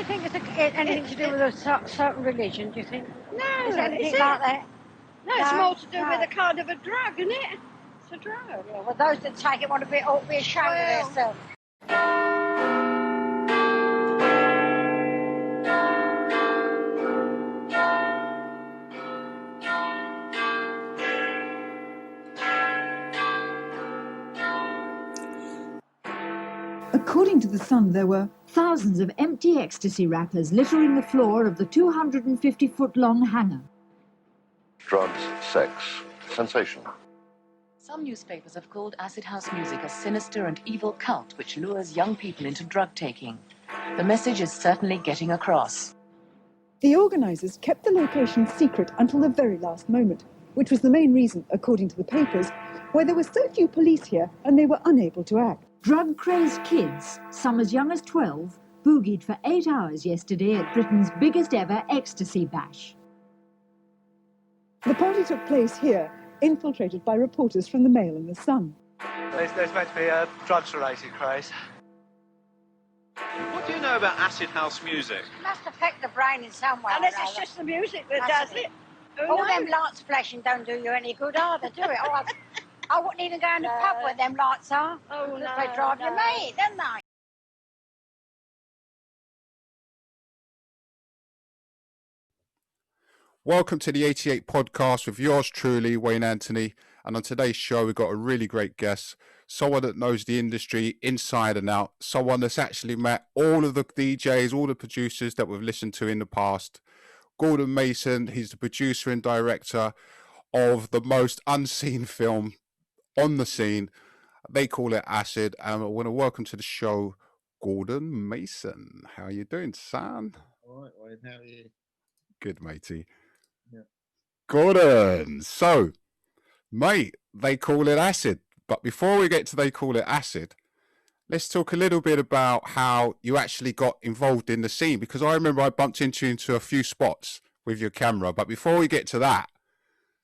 you think it's anything to do with a certain religion, do you think? No, Is it anything is it? like that? No, it's No, more to do no. with a kind of a drug, isn't it? It's a drug. Yeah, well, those that take it ought to be ashamed Well. of themselves. According to The Sun, there were thousands of empty ecstasy wrappers littering the floor of the 250-foot-long hangar. Drugs, sex, sensation. Some newspapers have called acid house music a sinister and evil cult which lures young people into drug taking. The message is certainly getting across. The organisers kept the location secret until the very last moment, which was the main reason, according to the papers, why there were so few police here and they were unable to act. Drug-crazed kids, some as young as 12, boogied for 8 hours yesterday at Britain's biggest ever ecstasy bash. The party took place here, infiltrated by reporters from the Mail and the Sun. There's meant to be a drugs-related craze. What do you know about acid house music? It must affect the brain in some way. Unless it's just the music that does it. Who All knows? them lights flashing don't do you any good either, do it? I wouldn't even go in the pub where them lights are. Oh, no, They drive you mad, don't they? Welcome to the 88 podcast with yours truly, Wayne Anthony. And on today's show, we've got a really great guest, someone that knows the industry inside and out, someone that's actually met all of the DJs, all the producers that we've listened to in the past. Gordon Mason, he's the producer and director of the most unseen film on the scene. They call it Acid. And I want to welcome to the show, Gordon Mason. How are you doing, son? All right, Wayne, how are you? Good, matey. Yeah. Gordon, so, mate, they call it Acid. But before we get to they call it Acid, let's talk a little bit about how you actually got involved in the scene. Because I remember I bumped into a few spots with your camera. But before we get to that,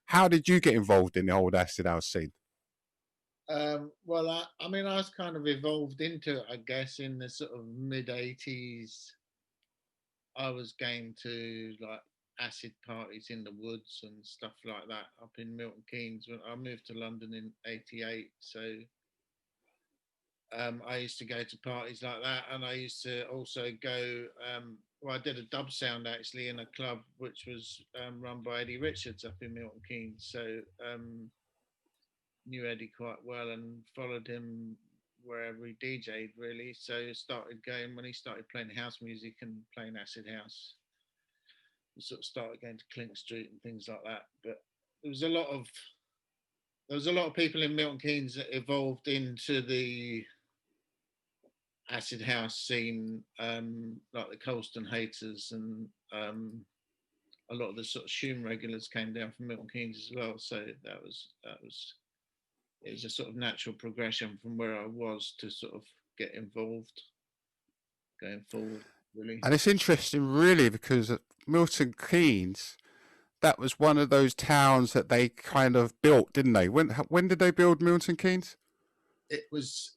how did you get involved in the old Acid House scene? Well, I mean, I was kind of evolved into it, I guess, in the sort of mid-eighties. I was going to like acid parties in the woods and stuff like that up in Milton Keynes. When I moved to London in '88, so I used to go to parties like that, and I used to also go. Well, I did a dub sound actually in a club which was run by Eddie Richards up in Milton Keynes. So knew Eddie quite well and followed him wherever he DJ'd really. So started going when he started playing house music and playing acid house. We sort of started going to Clink Street and things like that. But there was a lot of people in Milton Keynes that evolved into the acid house scene, like the Colston Haters, and a lot of the sort of Shoom regulars came down from Milton Keynes as well. So it was a sort of natural progression from where I was to sort of get involved going forward, really. And it's interesting, really, because Milton Keynes, that was one of those towns that they kind of built, didn't they? When did they build Milton Keynes? It was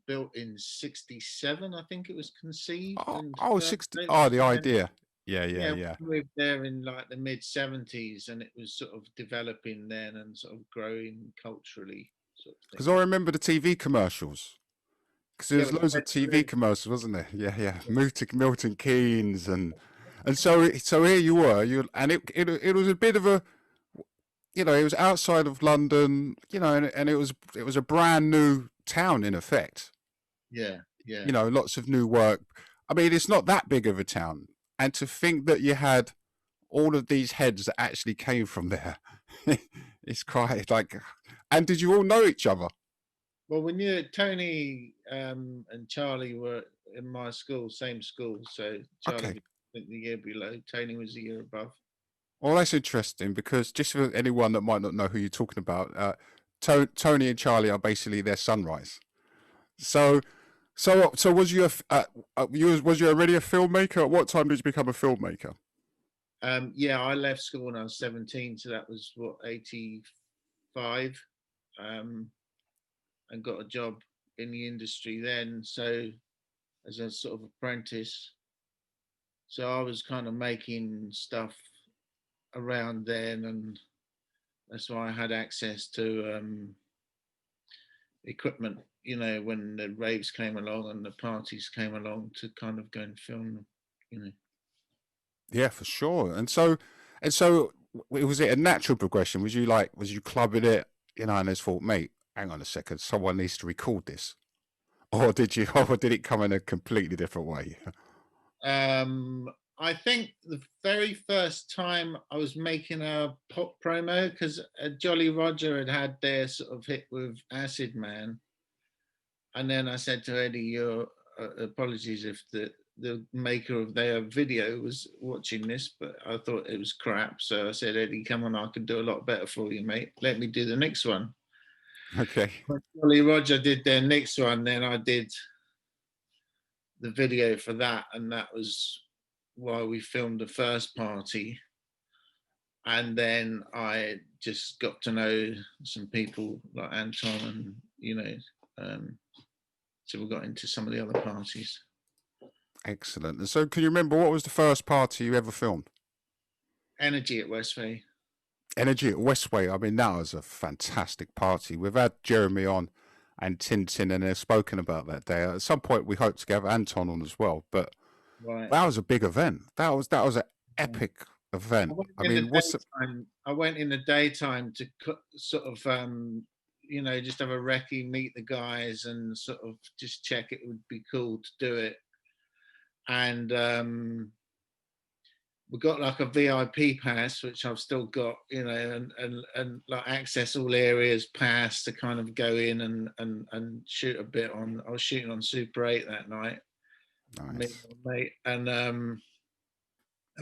built in '67, I think it was conceived. The idea. Yeah. We moved there in like the mid '70s, and it was sort of developing then and sort of growing culturally. Because I remember the TV commercials. Because there was loads of TV commercials, wasn't there? Yeah. Moved to Milton Keynes, and so here you were. And it was a bit of a, it was outside of London, and it was a brand new town in effect. Yeah. Lots of new work. I mean, it's not that big of a town. And to think that you had all of these heads that actually came from there, it's quite like. And did you all know each other? Well, when Tony and Charlie were in my school, same school, so Charlie was the year below, Tony was the year above. Well, that's interesting because just for anyone that might not know who you're talking about, Tony and Charlie are basically their sunrise. So was you was you already a filmmaker? At what time did you become a filmmaker? Yeah, I left school when I was 17, so that was 85, and got a job in the industry then. So as a sort of apprentice. So I was kind of making stuff around then, and that's why I had access to equipment, you know, when the raves came along and the parties came along, to kind of go and film them, you know. Yeah, for sure. And so was it a natural progression? Was you clubbing it, you know, and just thought, mate, hang on a second, someone needs to record this? Or did it come in a completely different way? I think the very first time I was making a pop promo, because Jolly Roger had their sort of hit with Acid Man. And then I said to Eddie, your apologies if the maker of their video was watching this, but I thought it was crap. So I said, Eddie, come on, I can do a lot better for you, mate. Let me do the next one. Okay. When Jolly Roger did their next one, then I did the video for that, and that was why we filmed the first party. And then I just got to know some people like Anton, and you know, so we got into some of the other parties. Excellent. And so can you remember what was the first party you ever filmed? Energy at Westway. Energy at Westway. I mean, that was a fantastic party. We've had Jeremy on and Tintin, and they've spoken about that day. At some point, we hope to have Anton on as well. But that was a big event. That was an epic event. I went in the daytime to sort of, you know, just have a recce, meet the guys, and sort of just check it would be cool to do it. And we got like a VIP pass, which I've still got, you know, and like access all areas pass to kind of go in and shoot a bit on. I was shooting on Super 8 that night. Nice. Mate, and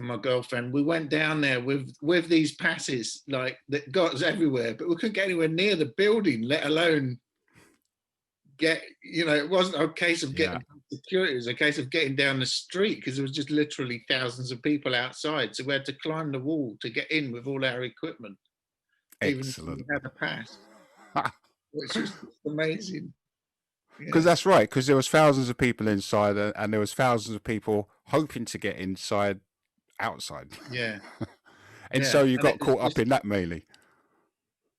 my girlfriend, we went down there with these passes, like, that got us everywhere, but we couldn't get anywhere near the building, let alone get, you know, it wasn't a case of getting security, it was a case of getting down the street, because there was just literally thousands of people outside, so we had to climb the wall to get in with all our equipment. Excellent. Even if we had a pass, which was amazing. Because that's right, because there was thousands of people inside, and there was thousands of people hoping to get inside outside. Yeah. And so you got caught up in that mainly.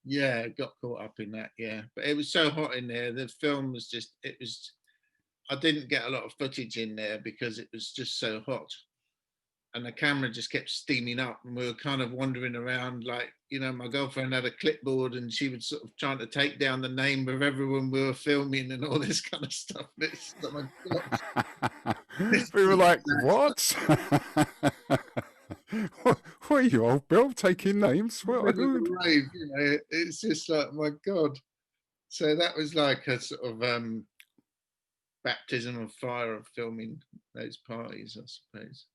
Yeah, got caught up in that, yeah. But it was so hot in there. The film was just, I didn't get a lot of footage in there because it was just so hot. And the camera just kept steaming up, and we were kind of wandering around, like, you know, my girlfriend had a clipboard and she was sort of trying to take down the name of everyone we were filming and all this kind of stuff. It's, oh my God. We were like, what? What are you, old Bill, taking names? Rave, you know, it's just like, my God. So that was like a sort of baptism of fire of filming those parties, I suppose.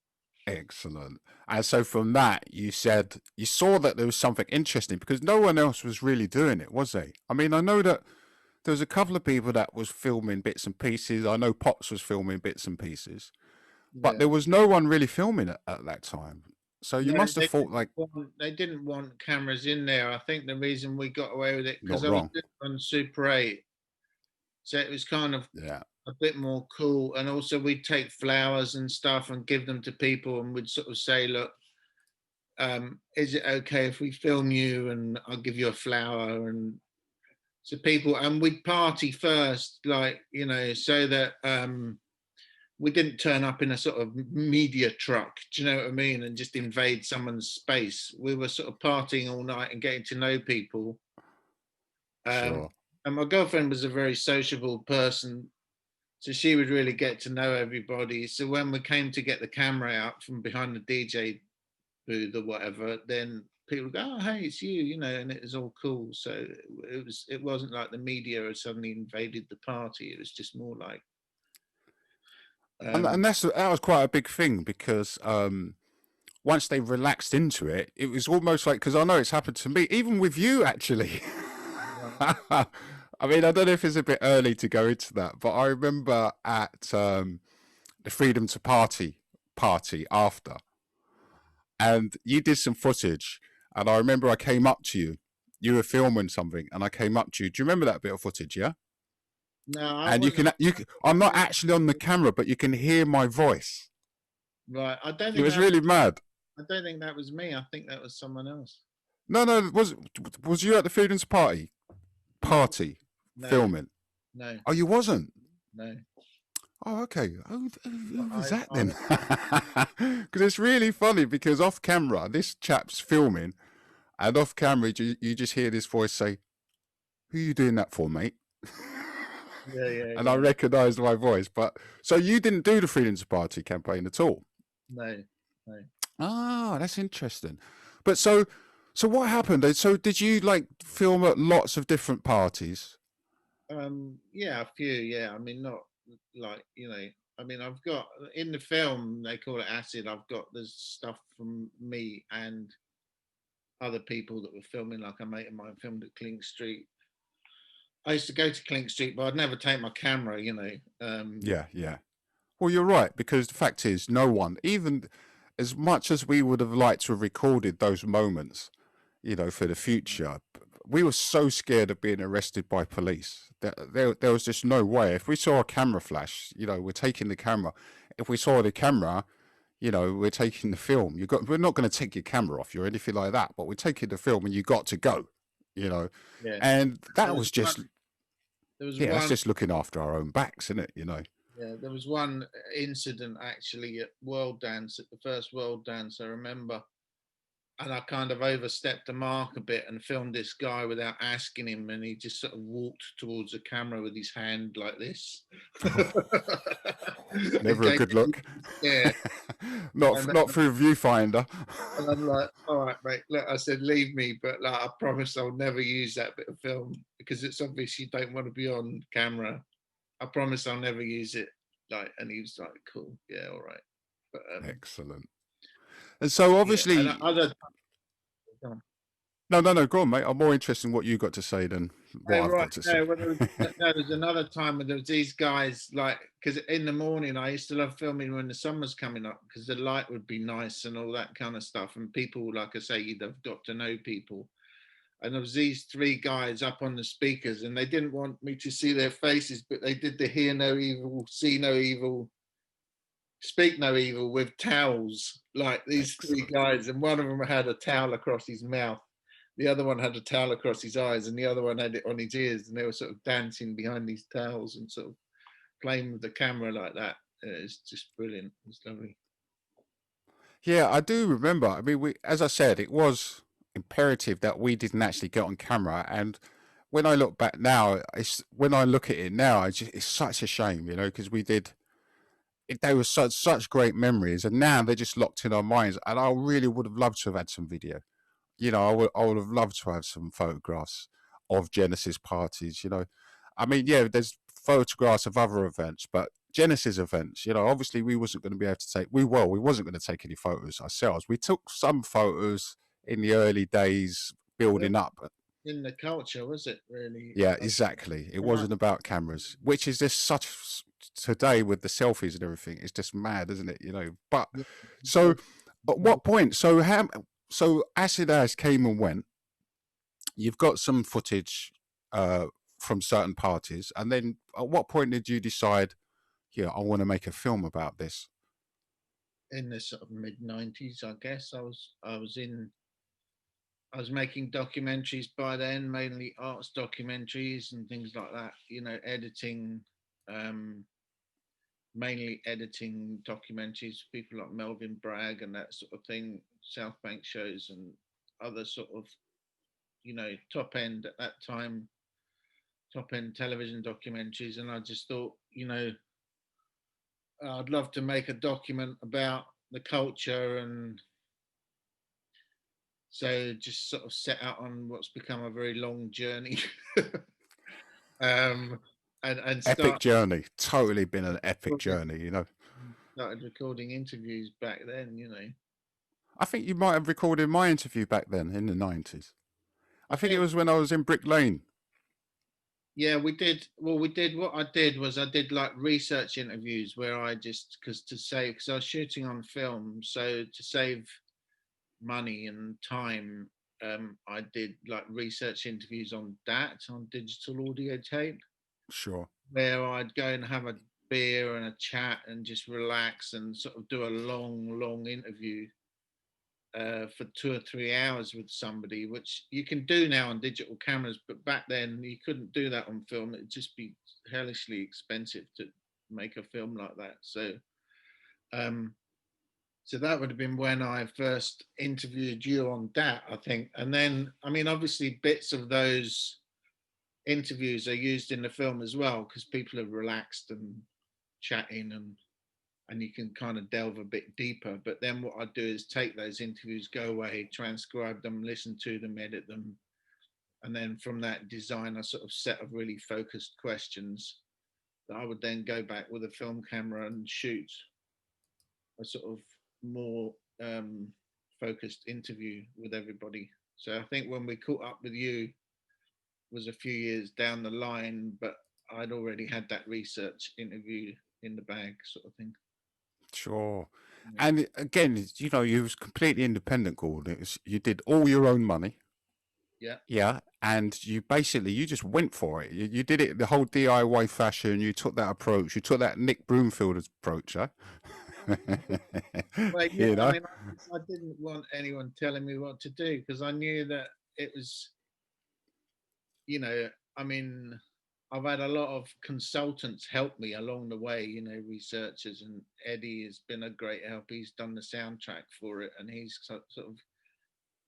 Excellent. And so from that, you said you saw that there was something interesting, because no one else was really doing it, was they? I mean, I know that there was a couple of people that was filming bits and pieces. I know Pops was filming bits and pieces, but there was no one really filming it at that time. So you must have thought, like, they didn't want cameras in there. I think the reason we got away with it, because I wrong. was on Super 8, so it was kind of a bit more cool. And also we'd take flowers and stuff and give them to people, and we'd sort of say, look, is it okay if we film you and I'll give you a flower? And so people, and we'd party first, like, you know, so that we didn't turn up in a sort of media truck, do you know what I mean, and just invade someone's space. We were sort of partying all night and getting to know people. Sure. And my girlfriend was a very sociable person, so she would really get to know everybody. So when we came to get the camera out from behind the DJ booth or whatever, then people would go, oh, hey, it's you, you know, and it was all cool. So it wasn't like the media had suddenly invaded the party. It was just more like, and that was quite a big thing, because once they relaxed into it, it was almost like, because I know it's happened to me, even with you, actually. I mean, I don't know if it's a bit early to go into that, but I remember at the Freedom to Party after, and you did some footage, and I remember I came up to you. You were filming something, and I came up to you. Do you remember that bit of footage, yeah? No, I And wasn't. I'm not actually on the camera, but you can hear my voice. Right. I don't It think was that. really mad. I don't think that was me. I think that was someone else. No, was you at the Freedom's party No, no, filming? no, Oh, you wasn't. no. Oh, okay. Who was I, that I, then? Because it's really funny because off camera, this chap's filming, and off camera, you just hear this voice say, "Who you doing that for, mate?" And I yeah. recognised my voice. But so you didn't do the Freedom's Party campaign at all? No, no. Ah, that's interesting. But so what happened? So did you like film at lots of different parties? Yeah, a few. Yeah, I mean, not like I mean, I've got in the film they call it acid. I've got there's stuff from me and other people that were filming. Like a mate of mine filmed at Clink Street. I used to go to Clink Street, but I'd never take my camera. Yeah, yeah. Well, you're right, because the fact is, no one, even as much as we would have liked to have recorded those moments, for the future, we were so scared of being arrested by police that there was just no way. If we saw a camera flash, we're taking the camera. If we saw the camera, we're taking the film. We're not going to take your camera off you or anything like that, but we're taking the film and you got to go, Yeah. And that There was just, that's just looking after our own backs, isn't it? Yeah, there was one incident actually at World Dance, at the first World Dance, I remember. And I kind of overstepped the mark a bit and filmed this guy without asking him. And he just sort of walked towards the camera with his hand like this. Never a good look. Yeah. not through viewfinder. And I'm like, all right, mate. Look, I said, leave me, but like, I promise I'll never use that bit of film because it's obvious you don't want to be on camera. I promise I'll never use it. And he was like, cool, yeah, all right. But, excellent. And so obviously, yeah, no, go on, mate. I'm more interested in what you got to say than what I've got to say. Well, there was another time when there was these guys, because in the morning I used to love filming when the sun was coming up because the light would be nice and all that kind of stuff. And people, like I say, you'd have got to know people. And there was these three guys up on the speakers and they didn't want me to see their faces, but they did the hear no evil, see no evil, speak no evil with towels, like these three guys. And one of them had a towel across his mouth. The other one had a towel across his eyes and the other one had it on his ears. And they were sort of dancing behind these towels and sort of playing with the camera like that. It's just brilliant. It's lovely. Yeah, I do remember. I mean, as I said, it was imperative that we didn't actually get on camera. And when I look back now, when I look at it now, it's such a shame, because we did. They were such great memories, and now they're just locked in our minds. And I really would have loved to have had some video. I would have loved to have some photographs of Genesis parties. I mean, yeah, there's photographs of other events, but Genesis events, obviously we wasn't going to be able to take. We wasn't going to take any photos ourselves. We took some photos in the early days, building up. In the culture, was it really? Yeah, exactly. It wasn't about cameras, which is just such today with the selfies and everything. It's just mad, isn't it? But so at what point? So Acid House came and went. You've got some footage from certain parties, and then at what point did you decide, I want to make a film about this? In the sort of mid-90s, I guess. I was making documentaries by then, mainly arts documentaries and things like that. Editing, mainly editing documentaries, people like Melvin Bragg and that sort of thing, South Bank shows and other sort of, top end at that time, top end television documentaries. And I just thought, I'd love to make a document about the culture, and so just sort of set out on what's become a very long journey. And epic journey. Totally been an epic journey, Started recording interviews back then, I think you might have recorded my interview back then in the 90s. I think it was when I was in Brick Lane. Yeah, we did. Well, we did. What I did was I did like research interviews where I just, because I was shooting on film. So to save money and time, I did like research interviews on DAT, on digital audio tape. Sure. where I'd go and have a beer and a chat and just relax and sort of do a long interview for 2 or 3 hours with somebody, which you can do now on digital cameras, but back then you couldn't do that on film. It'd just be hellishly expensive to make a film like that. Um, so that would have been when I first interviewed you on that, I think. And then, I mean, obviously bits of those interviews are used in the film as well, because people are relaxed and chatting, and you can kind of delve a bit deeper. But then what I do is take those interviews, go away, transcribe them, listen to them, edit them, and then from that design a sort of set of really focused questions that I would then go back with a film camera and shoot a sort of more focused interview with everybody. So I think when we caught up with you was a few years down the line, but I'd already had that research interview in the bag, sort of thing. Sure. And again, you know, you was completely independent, Gordon. You did all your own money. Yeah. Yeah. And you basically, you just went for it. You did it the whole DIY fashion. You took that approach. You took that Nick Broomfield approach, huh? Well, yeah, You know? I mean, I didn't want anyone telling me what to do, because I knew that it was, you know, I mean, I've had a lot of consultants help me along the way, you know, researchers, and Eddie has been a great help. He's done the soundtrack for it, and he's sort of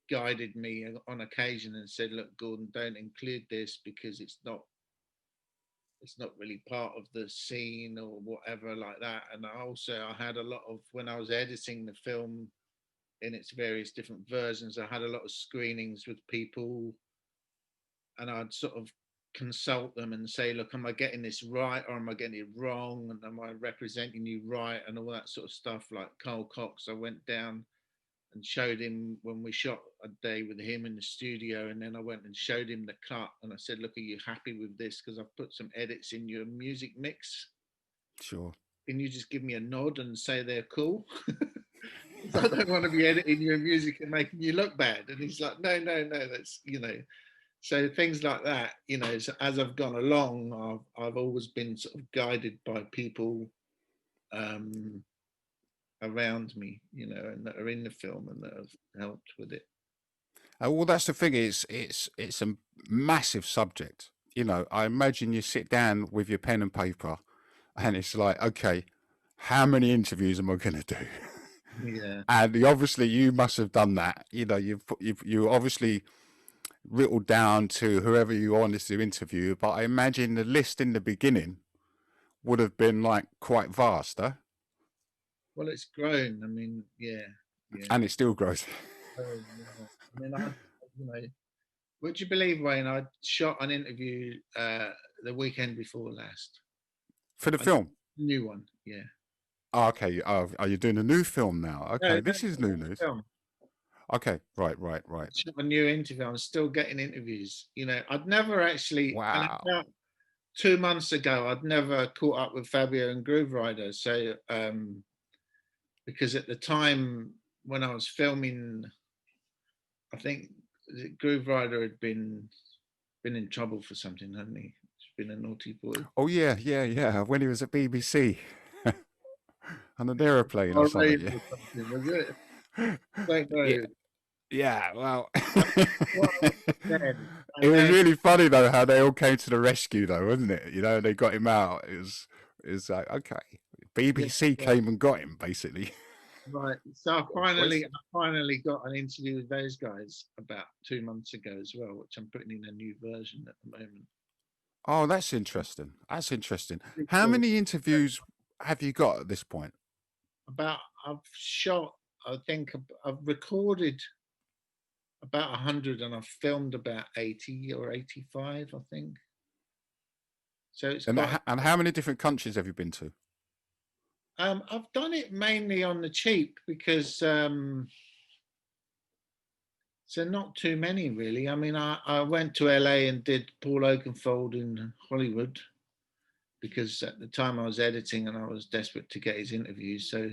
guided me on occasion and said, look, Gordon, don't include this because it's not really part of the scene or whatever like that. And I had a lot of, when I was editing the film in its various different versions, I had a lot of screenings with people, and I'd sort of consult them and say, look, am I getting this right or am I getting it wrong? And am I representing you right? And all that sort of stuff. Like Carl Cox, I went down and showed him when we shot a day with him in the studio, and then I went and showed him the cut, and I said, look, are you happy with this? Because I've put some edits in your music mix. Sure. Can you just give me a nod and say they're cool? I don't want to be editing your music and making you look bad. And he's like, no, that's, you know. So things like that, you know, so as I've gone along, I've always been sort of guided by people around me, you know, and that are in the film and that have helped with it. Well, that's the thing. It's a massive subject. You know, I imagine you sit down with your pen and paper, and it's like, okay, how many interviews am I going to do? Yeah. And obviously, you must have done that. You know, you obviously whittled down to whoever you wanted to interview. But I imagine the list in the beginning would have been like quite vast, huh? Well, it's grown. I mean, yeah. And it still grows. Yeah. I mean, you know, would you believe, Wayne? I shot an interview the weekend before last For the film? New one, yeah. Oh, okay. Are you doing a new film now? Okay, No, this is new news. Film. Okay, right. Shot a new interview. I'm still getting interviews. You know, I'd never actually. Wow. About 2 months ago, I'd never caught up with Fabio and Groove Rider. So, because at the time when I was filming, I think Groove Rider had been in trouble for something, hadn't he? He's been a naughty boy. Oh yeah. When he was at BBC on an airplane or something. Yeah. Was it? Don't know. Yeah, well, It was really funny though how they all came to the rescue though, wasn't it? You know, they got him out. It was like, okay, BBC came and got him basically. Right. So I finally got an interview with those guys about 2 months ago as well, which I'm putting in a new version at the moment. Oh, that's interesting. How many interviews have you got at this point? I've shot, I think I've recorded about 100 and I've filmed about 80 or 85, I think. So it's and how many different countries have you been to? I've done it mainly on the cheap because so not too many really. I mean, I went to LA and did Paul Oakenfold in Hollywood because at the time I was editing and I was desperate to get his interviews. So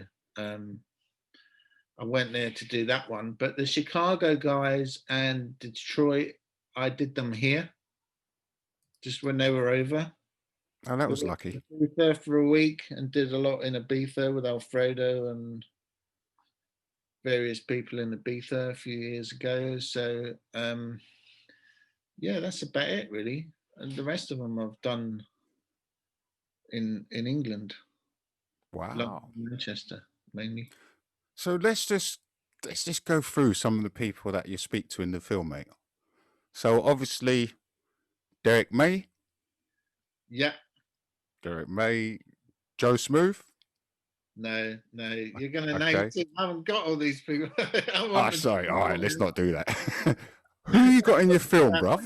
I went there to do that one. But the Chicago guys and Detroit, I did them here just when they were over. Oh, that We was lucky. were there for a week and did a lot in Ibiza with Alfredo and various people in Ibiza a few years ago. So yeah, that's about it really. And the rest of them I've done in England, London, Wow. Manchester mainly. So let's just go through some of the people that you speak to in the film, mate. So obviously Derek May, Yeah. Joe Smooth. No, you're gonna name. Okay. See, I haven't got all these people. I Ah, want to. sorry. All right, let's not do that. Who you got in your film, bruv?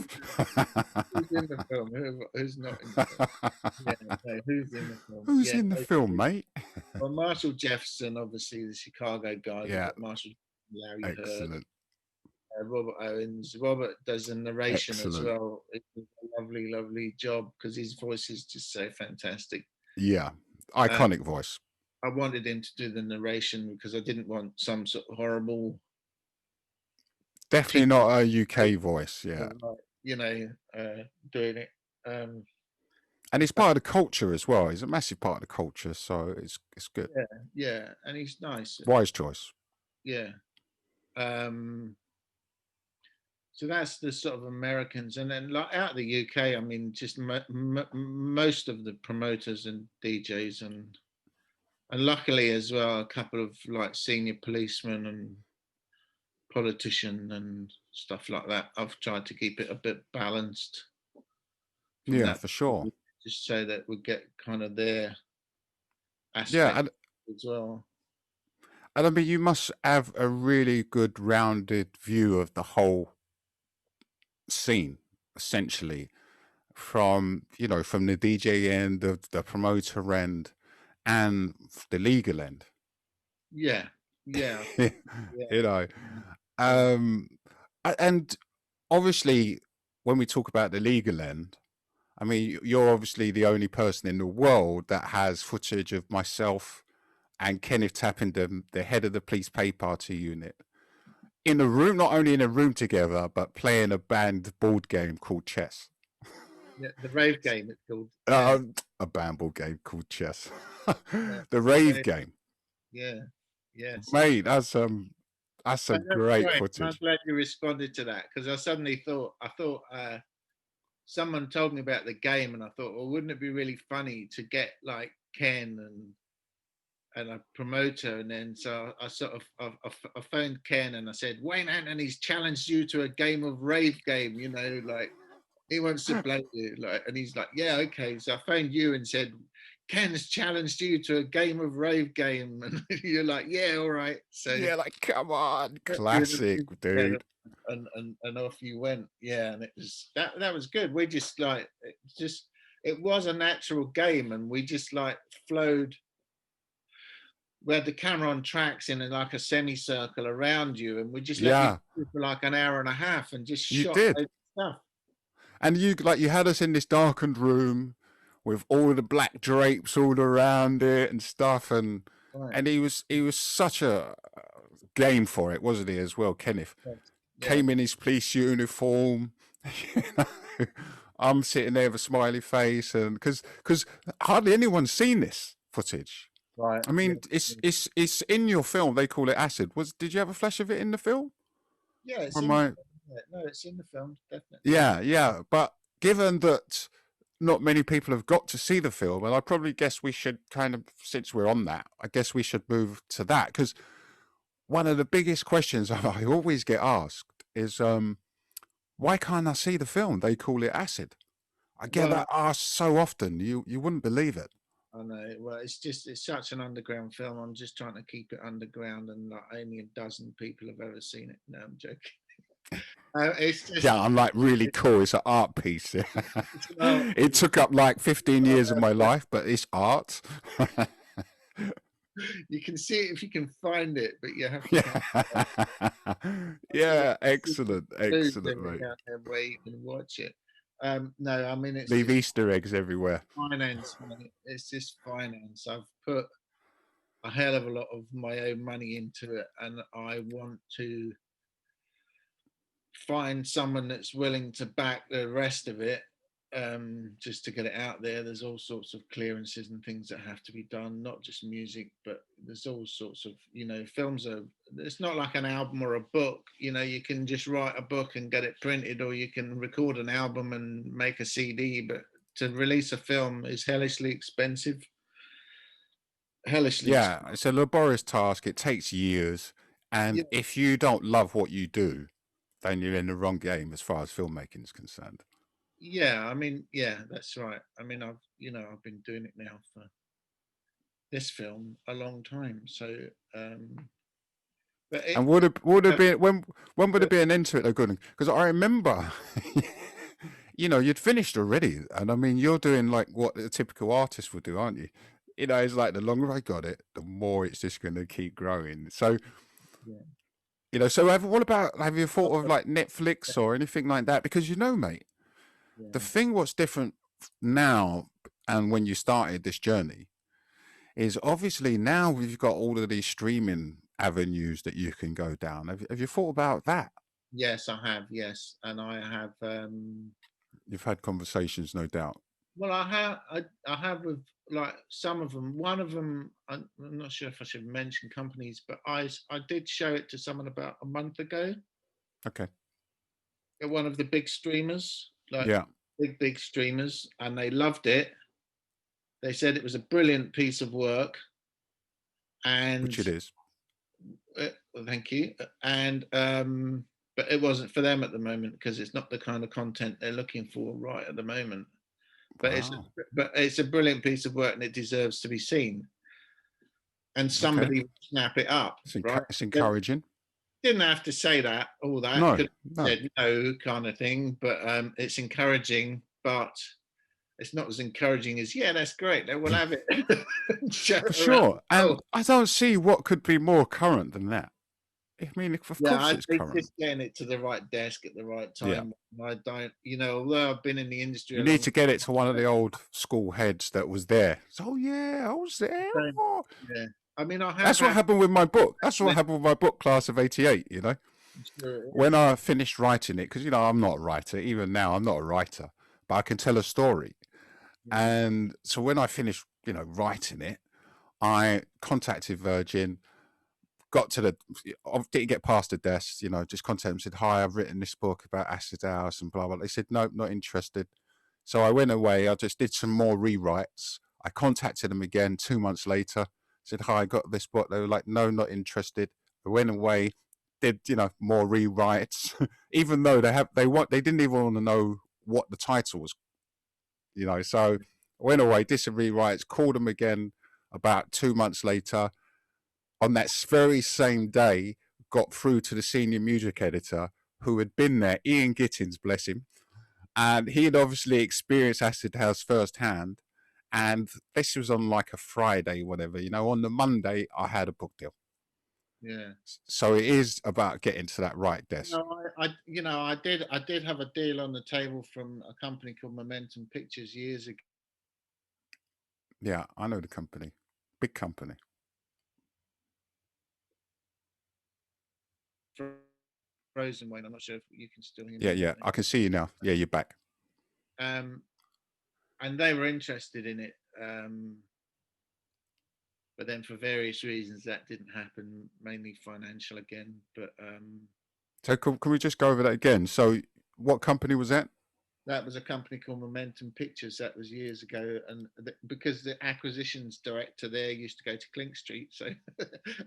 Who's in the film? Who's not in the film? Yeah, no, who's in the film? Who's Yeah, in the film, mate? well, Marshall Jefferson, obviously the Chicago guy. We've Yeah. got Marshall, Larry Hurd, Excellent. Robert Owens. Robert does the narration as Excellent. well. It's a lovely, lovely job because his voice is just so fantastic. Yeah. Iconic voice. I wanted him to do the narration because I didn't want some sort of horrible. Definitely not a UK voice. Yeah. You know, doing it. And it's part of the culture as well. He's a massive part of the culture, so it's good. Yeah, and he's nice. Wise choice. Yeah. So that's the sort of Americans, and then like out of the UK, I mean, just most of the promoters and DJs, and luckily as well, a couple of like senior policemen and politician and stuff like that. I've tried to keep it a bit balanced. Yeah, for sure. Just so that we get kind of their aspect as well. And I mean, you must have a really good rounded view of the whole scene, essentially, from from the DJ end, the promoter end, and the legal end. Yeah. And obviously, when we talk about the legal end, I mean, you're obviously the only person in the world that has footage of myself and Kenneth Tappenden, the head of the police pay party unit, in a room, not only in a room together, but playing a banned board game called chess. Yeah, the rave game it's called. A banned board game called chess. The rave game. Yeah. Yes. Mate, that's some great footage. I'm glad you responded to that because I suddenly thought someone told me about the game and I thought, well, wouldn't it be really funny to get like Ken and a promoter, and then so I sort of I phoned Ken and I said, Wayne Anthony's challenged you to a game of rave game, like he wants to play you, like, and he's like, yeah, okay. So I phoned you and said, Ken's challenged you to a game of rave game, and you're like, yeah, all right. So yeah, like come on, classic, dude. And off you went, yeah, and it was that was good. We just like it was a natural game, and we just like flowed. We had the camera on tracks in like a semicircle around you, and we just let you for like an hour and a half and just shot stuff. And you had us in this darkened room with all the black drapes all around it and stuff, and he was such a game for it, wasn't he? As well, Kenneth came in his police uniform. I'm sitting there with a smiley face, and because hardly anyone's seen this footage. Right. I mean, it's in your film. They call it acid. Did you have a flash of it in the film? Yeah, it's no, it's in the film, definitely. Yeah. But given that not many people have got to see the film, and I probably guess we should kind of, since we're on that, I guess we should move to that, because one of the biggest questions I always get asked is, why can't I see the film? They call it acid. I get that asked so often. You wouldn't believe it. I know. Well, it's such an underground film. I'm just trying to keep it underground, and like only a dozen people have ever seen it. No, I'm joking. It's just, I'm like really cool. It's an art piece. It took up like 15 years of my life, but it's art. You can see it if you can find it, but you have to. Excellent, mate. Where you can watch it. No, I mean it's leave Easter eggs everywhere. Finance, man. It's just finance. I've put a hell of a lot of my own money into it, and I want to find someone that's willing to back the rest of it just to get it out there. There's all sorts of clearances and things that have to be done, not just music, but there's all sorts of, films are, it's not like an album or a book. You can just write a book and get it printed, or you can record an album and make a CD, but to release a film is hellishly expensive. Yeah, it's a laborious task. It takes years. And if you don't love what you do, then you're in the wrong game as far as filmmaking is concerned. Yeah, that's right. I've been doing it now for this film a long time. So, but and would it be when would it be an end to it though, good? Because I remember, you'd finished already, and I mean, you're doing like what a typical artist would do, aren't you? It's like the longer I got it, the more it's just going to keep growing. So, so what about, have you thought of like Netflix or anything like that? Because mate, the thing what's different now and when you started this journey is obviously now we've got all of these streaming avenues that you can go down. Have you thought about that? Yes, I have. Yes, and I have. You've had conversations, no doubt. Well, I have with like some of them. One of them, I'm not sure if I should mention companies, but I did show it to someone about a month ago. Okay. At one of the big streamers, big streamers, and they loved it. They said it was a brilliant piece of work, and which it is. Thank you. And but it wasn't for them at the moment because it's not the kind of content they're looking for right at the moment. But it's a brilliant piece of work and it deserves to be seen. And somebody would snap it up. It's encouraging. Didn't have to say that, all that. No, Could have said no kind of thing, but it's encouraging, but it's not as encouraging as, that's great, then we'll have it. For sure. And I don't see what could be more current than that. I mean, of course it's current. Just getting it to the right desk at the right time. Yeah. I don't, although I've been in the industry. You need to get it to one of the old school heads that was there. So, I was there. Yeah. I mean, that's what happened with my book. That's what happened with my book, Class of '88, Sure, when I finished writing it, because, I'm not a writer. Even now, I'm not a writer. But I can tell a story. Yeah. And so when I finished, writing it, I contacted Virgin, got to didn't get past the desk, just contacted them, said, hi, I've written this book about Acid House and blah, blah. They said, nope, not interested. So I went away. I just did some more rewrites. I contacted them again 2 months later, said, hi, I got this book. They were like, no, not interested. I went away, did, more rewrites, even though they didn't even want to know what the title was, so I went away, did some rewrites, called them again about 2 months later. On that very same day, got through to the senior music editor who had been there, Ian Gittins, bless him. And he had obviously experienced Acid House firsthand. And this was on like a Friday, whatever, on the Monday, I had a book deal. Yeah. So it is about getting to that right desk. I did have a deal on the table from a company called Momentum Pictures years ago. Yeah, I know the company. Big company. Frozen, Wayne. I'm not sure if you can still hear me. Yeah, I can see you now. Yeah, you're back. And they were interested in it. But then for various reasons that didn't happen, mainly financial again. But so can we just go over that again? So what company was that? That was a company called Momentum Pictures. That was years ago, and because the acquisitions director there used to go to Clink Street, so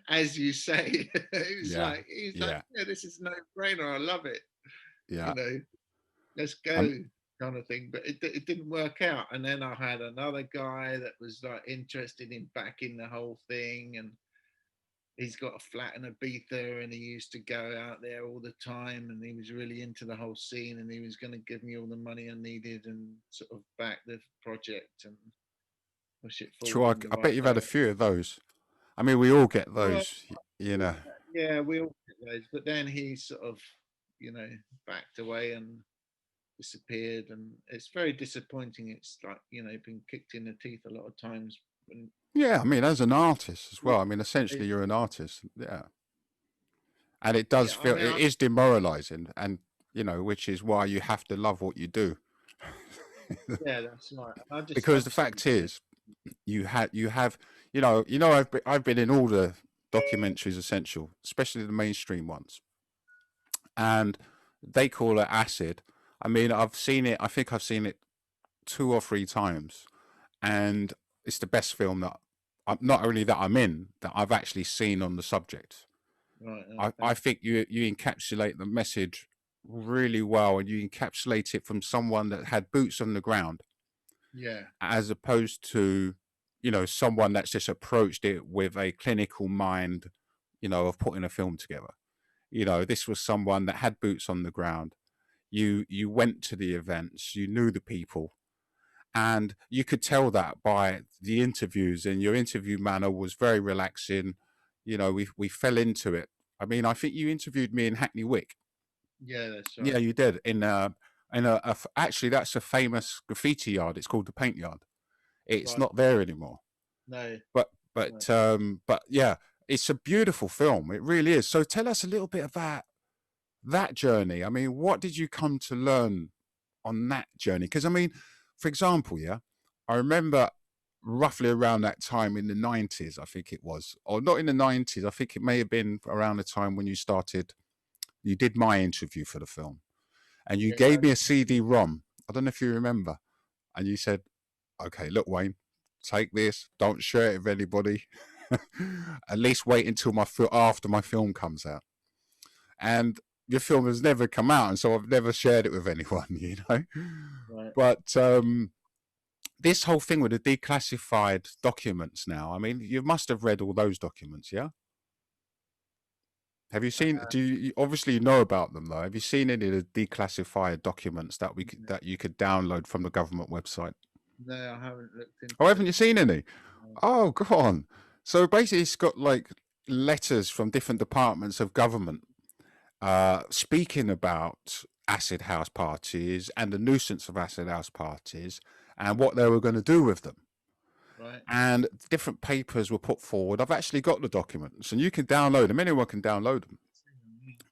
as you say, he's like, this is no brainer. I love it. Yeah, let's go, kind of thing. But it didn't work out. And then I had another guy that was like interested in backing the whole thing, and he's got a flat in Ibiza and he used to go out there all the time, and he was really into the whole scene, and he was going to give me all the money I needed and sort of back the project and push it forward. Sure, I bet you've had a few of those. I mean, we all get those, Yeah, we all get those. But then he sort of, backed away and disappeared, and it's very disappointing. It's like, been kicked in the teeth a lot of times. Yeah, I mean, as an artist as well. I mean, essentially, you're an artist. Yeah. And it does feel, it is demoralizing. And, which is why you have to love what you do. Yeah, that's right. Because the fact is, you have, I've been in all the documentaries essential, especially the mainstream ones, and they call it acid. I mean, I've seen it. I think I've seen it 2 or 3 times, and it's the best film that not only that I'm in, that I've actually seen on the subject. Right. I think you encapsulate the message really well, and you encapsulate it from someone that had boots on the ground, Yeah. as opposed to, someone that's just approached it with a clinical mind, of putting a film together. This was someone that had boots on the ground. You went to the events, you knew the people, and you could tell that by the interviews, and your interview manner was very relaxing. We fell into it. I mean, I think you interviewed me in Hackney Wick. Yeah, that's right. Yeah, you did. Actually, that's a famous graffiti yard. It's called the Paint Yard. It's Right. not there anymore. No. But yeah, it's a beautiful film. It really is. So tell us a little bit about that journey. I mean, what did you come to learn on that journey? Because I mean, for example, yeah, I remember roughly around that time in the 90s, I think it was, or not in the 90s. I think it may have been around the time when you did my interview for the film, and you gave me a CD-ROM. I don't know if you remember, and you said, "Okay, look, Wayne, take this. Don't share it with anybody. At least wait until after my film comes out." And your film has never come out, and so I've never shared it with anyone, Right. But this whole thing with the declassified documents now, I mean, you must have read all those documents, yeah? Have you seen, obviously you know about them though. Have you seen any of the declassified documents that that you could download from the government website? No, I haven't looked into Oh, haven't you seen any? Oh, go on. So basically it's got like letters from different departments of government speaking about acid house parties and the nuisance of acid house parties and what they were going to do with them. Right. And different papers were put forward. I've actually got the documents, and you can download them. Anyone can download them.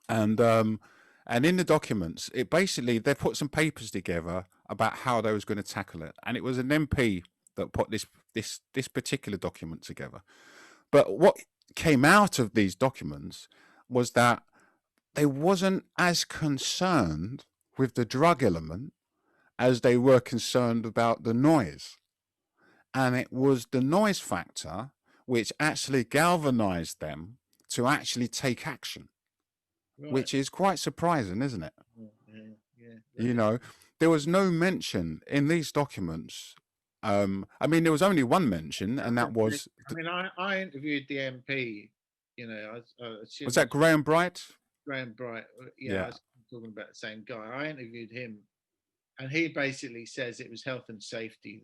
And in the documents, it basically, they put some papers together about how they was going to tackle it. And it was an MP that put this particular document together. But what came out of these documents was that they wasn't as concerned with the drug element as they were concerned about the noise. And it was the noise factor which actually galvanized them to actually take action, which is quite surprising, isn't it? Yeah. There was no mention in these documents. I mean, there was only one mention, and that was... I mean, I interviewed the MP, was that Graham Bright? Graham Bright, I was talking about the same guy. I interviewed him, and he basically says it was health and safety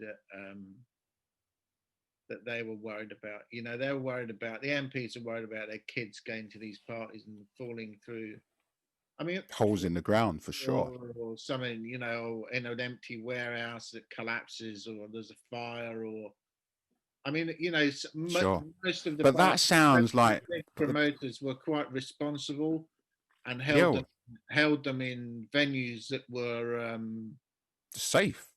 that they were worried about. They were worried about, the MPs are worried about their kids going to these parties and falling through, holes in the ground, for sure. Or something, in an empty warehouse that collapses, or there's a fire, or Sure. most of the But that sounds like promoters were quite responsible and held them in venues that were safe.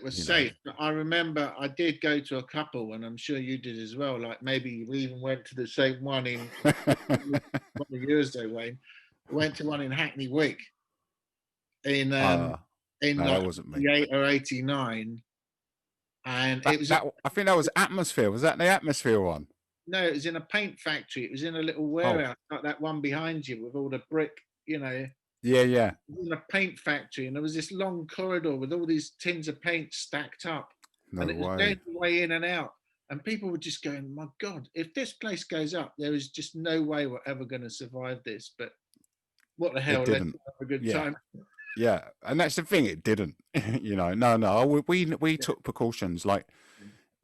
Safe. I remember I did go to a couple, and I'm sure you did as well. Like maybe we even went to the same one in what years ago, Wayne. We went to one in Hackney Wick in that wasn't me. 88 or 89, and it was. I think that was Atmosphere. Was that the Atmosphere one? No, it was in a paint factory. It was in a little warehouse, like that one behind you, with all the brick. Yeah. In a paint factory, and there was this long corridor with all these tins of paint stacked up, and it was going the way in and out, and people were just going, "My God, if this place goes up, there is just no way we're ever going to survive this." But what the hell? It didn't. Let's have a good time. Yeah, and that's the thing. It didn't. No. We took precautions. Like,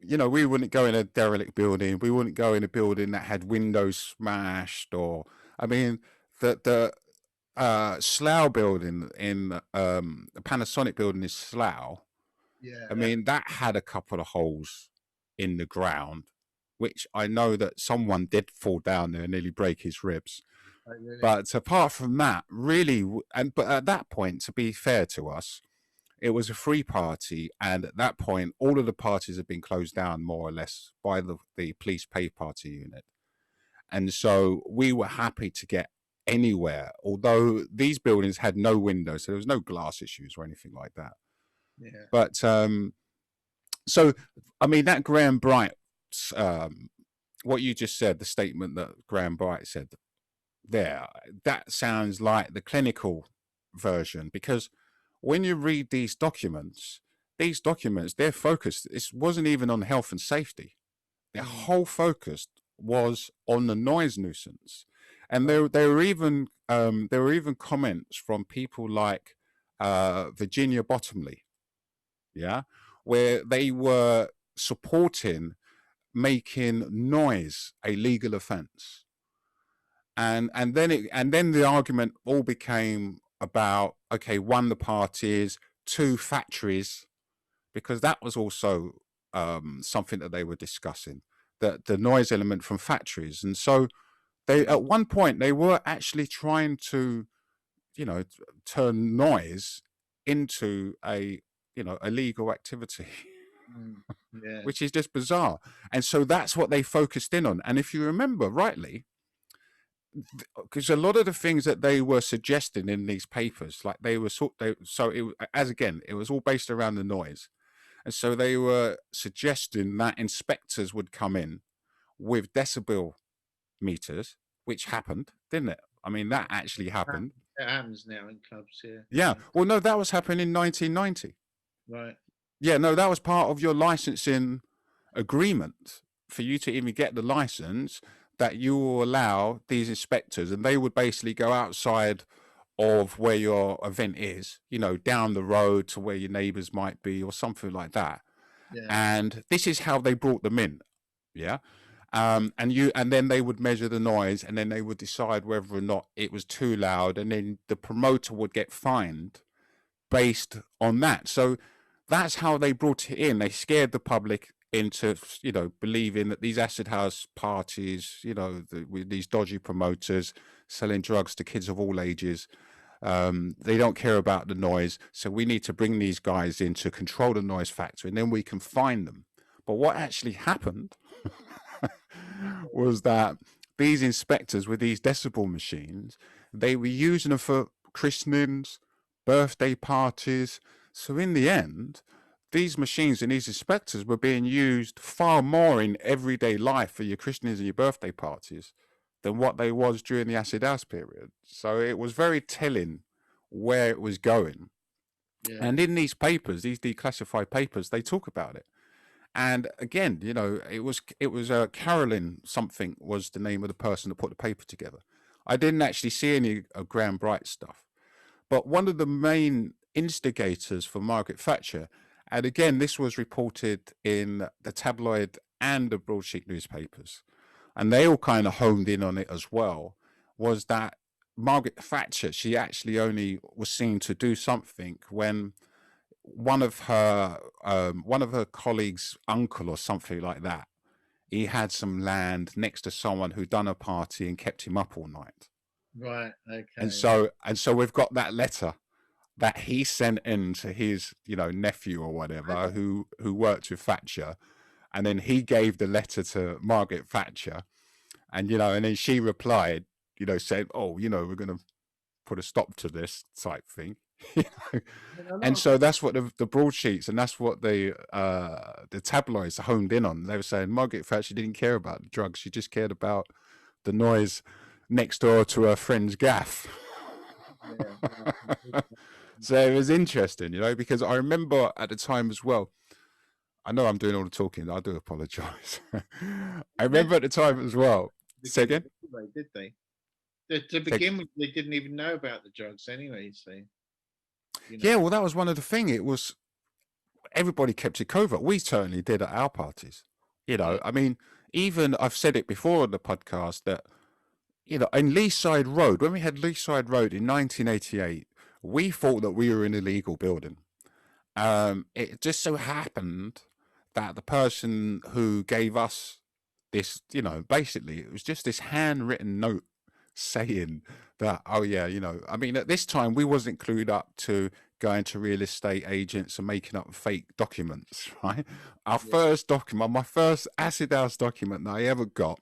we wouldn't go in a derelict building. We wouldn't go in a building that had windows smashed, or the Slough building in the Panasonic building is Slough. Yeah. I mean, that had a couple of holes in the ground, which I know that someone did fall down there and nearly break his ribs. Really? But apart from that, really, but at that point, to be fair to us, it was a free party, and at that point, all of the parties had been closed down more or less by the police pay party unit. And so we were happy to get anywhere, although these buildings had no windows, so there was no glass issues or anything like that. Yeah. But so, I mean, that Graham Bright, what you just said, the statement that Graham Bright said there, that sounds like the clinical version, because when you read these documents, they're focused. It wasn't even on health and safety. Their whole focus was on the noise nuisance, and there were even comments from people like Virginia Bottomley, yeah, where they were supporting making noise a legal offence, and then the argument all became about, okay, one, the parties, two, factories, because that was also something that they were discussing, that the noise element from factories. And so they, at one point, they were actually trying to, turn noise into a legal activity. Yeah. Which is just bizarre. And so that's what they focused in on. And if you remember rightly, because a lot of the things that they were suggesting in these papers, like it was all based around the noise. And so they were suggesting that inspectors would come in with decibel meters, which happened, didn't it? I mean, that actually happened. It happens now in clubs here. Yeah. Well, no, that was happening in 1990. Right. Yeah, no, that was part of your licensing agreement for you to even get the license, that you will allow these inspectors, and they would basically go outside of where your event is, down the road to where your neighbors might be or something like that. Yeah. And this is how they brought them in. Yeah. And then they would measure the noise, and then they would decide whether or not it was too loud, and then the promoter would get fined based on that. So that's how they brought it in. They scared the public into, believing that these acid house parties, with these dodgy promoters selling drugs to kids of all ages, they don't care about the noise. So we need to bring these guys in to control the noise factor, and then we can find them. But what actually happened was that these inspectors with these decibel machines, they were using them for christenings, birthday parties. So in the end, these machines and these inspectors were being used far more in everyday life for your christenings and your birthday parties than what they was during the acid house period. So it was very telling where it was going. Yeah. And in these papers, these declassified papers, they talk about it. And again, it was Carolyn something was the name of the person that put the paper together. I didn't actually see any of Graham Bright stuff, but one of the main instigators for Margaret Thatcher, and again, this was reported in the tabloid and the broadsheet newspapers, and they all kind of honed in on it as well, was that Margaret Thatcher, she actually only was seen to do something when one of her colleagues' uncle or something like that, he had some land next to someone who'd done a party and kept him up all night. Right. Okay. And so we've got that letter that he sent in to his, nephew or whatever, who worked with Thatcher, and then he gave the letter to Margaret Thatcher, and and then she replied, said, "Oh, we're going to put a stop to this," type thing. And so that's what the broadsheets and that's what the tabloids honed in on. They were saying Margaret Thatcher didn't care about the drugs; she just cared about the noise next door to her friend's gaff. So it was interesting, because I remember at the time as well. I know I'm doing all the talking. I do apologize. I remember at the time as well. Say again? Did they? To begin with, they didn't even know about the drugs anyway. So. Yeah, well, that was one of the things. It was everybody kept it covert. We certainly did at our parties. I mean, even I've said it before on the podcast that, in Leaside Road, when we had Leaside Road in 1988, we thought that we were in a legal building. It just so happened that the person who gave us this, basically, it was just this handwritten note saying that, oh yeah, I mean, at this time we wasn't clued up to going to real estate agents and making up fake documents, right? Our first document, my first acid house document that I ever got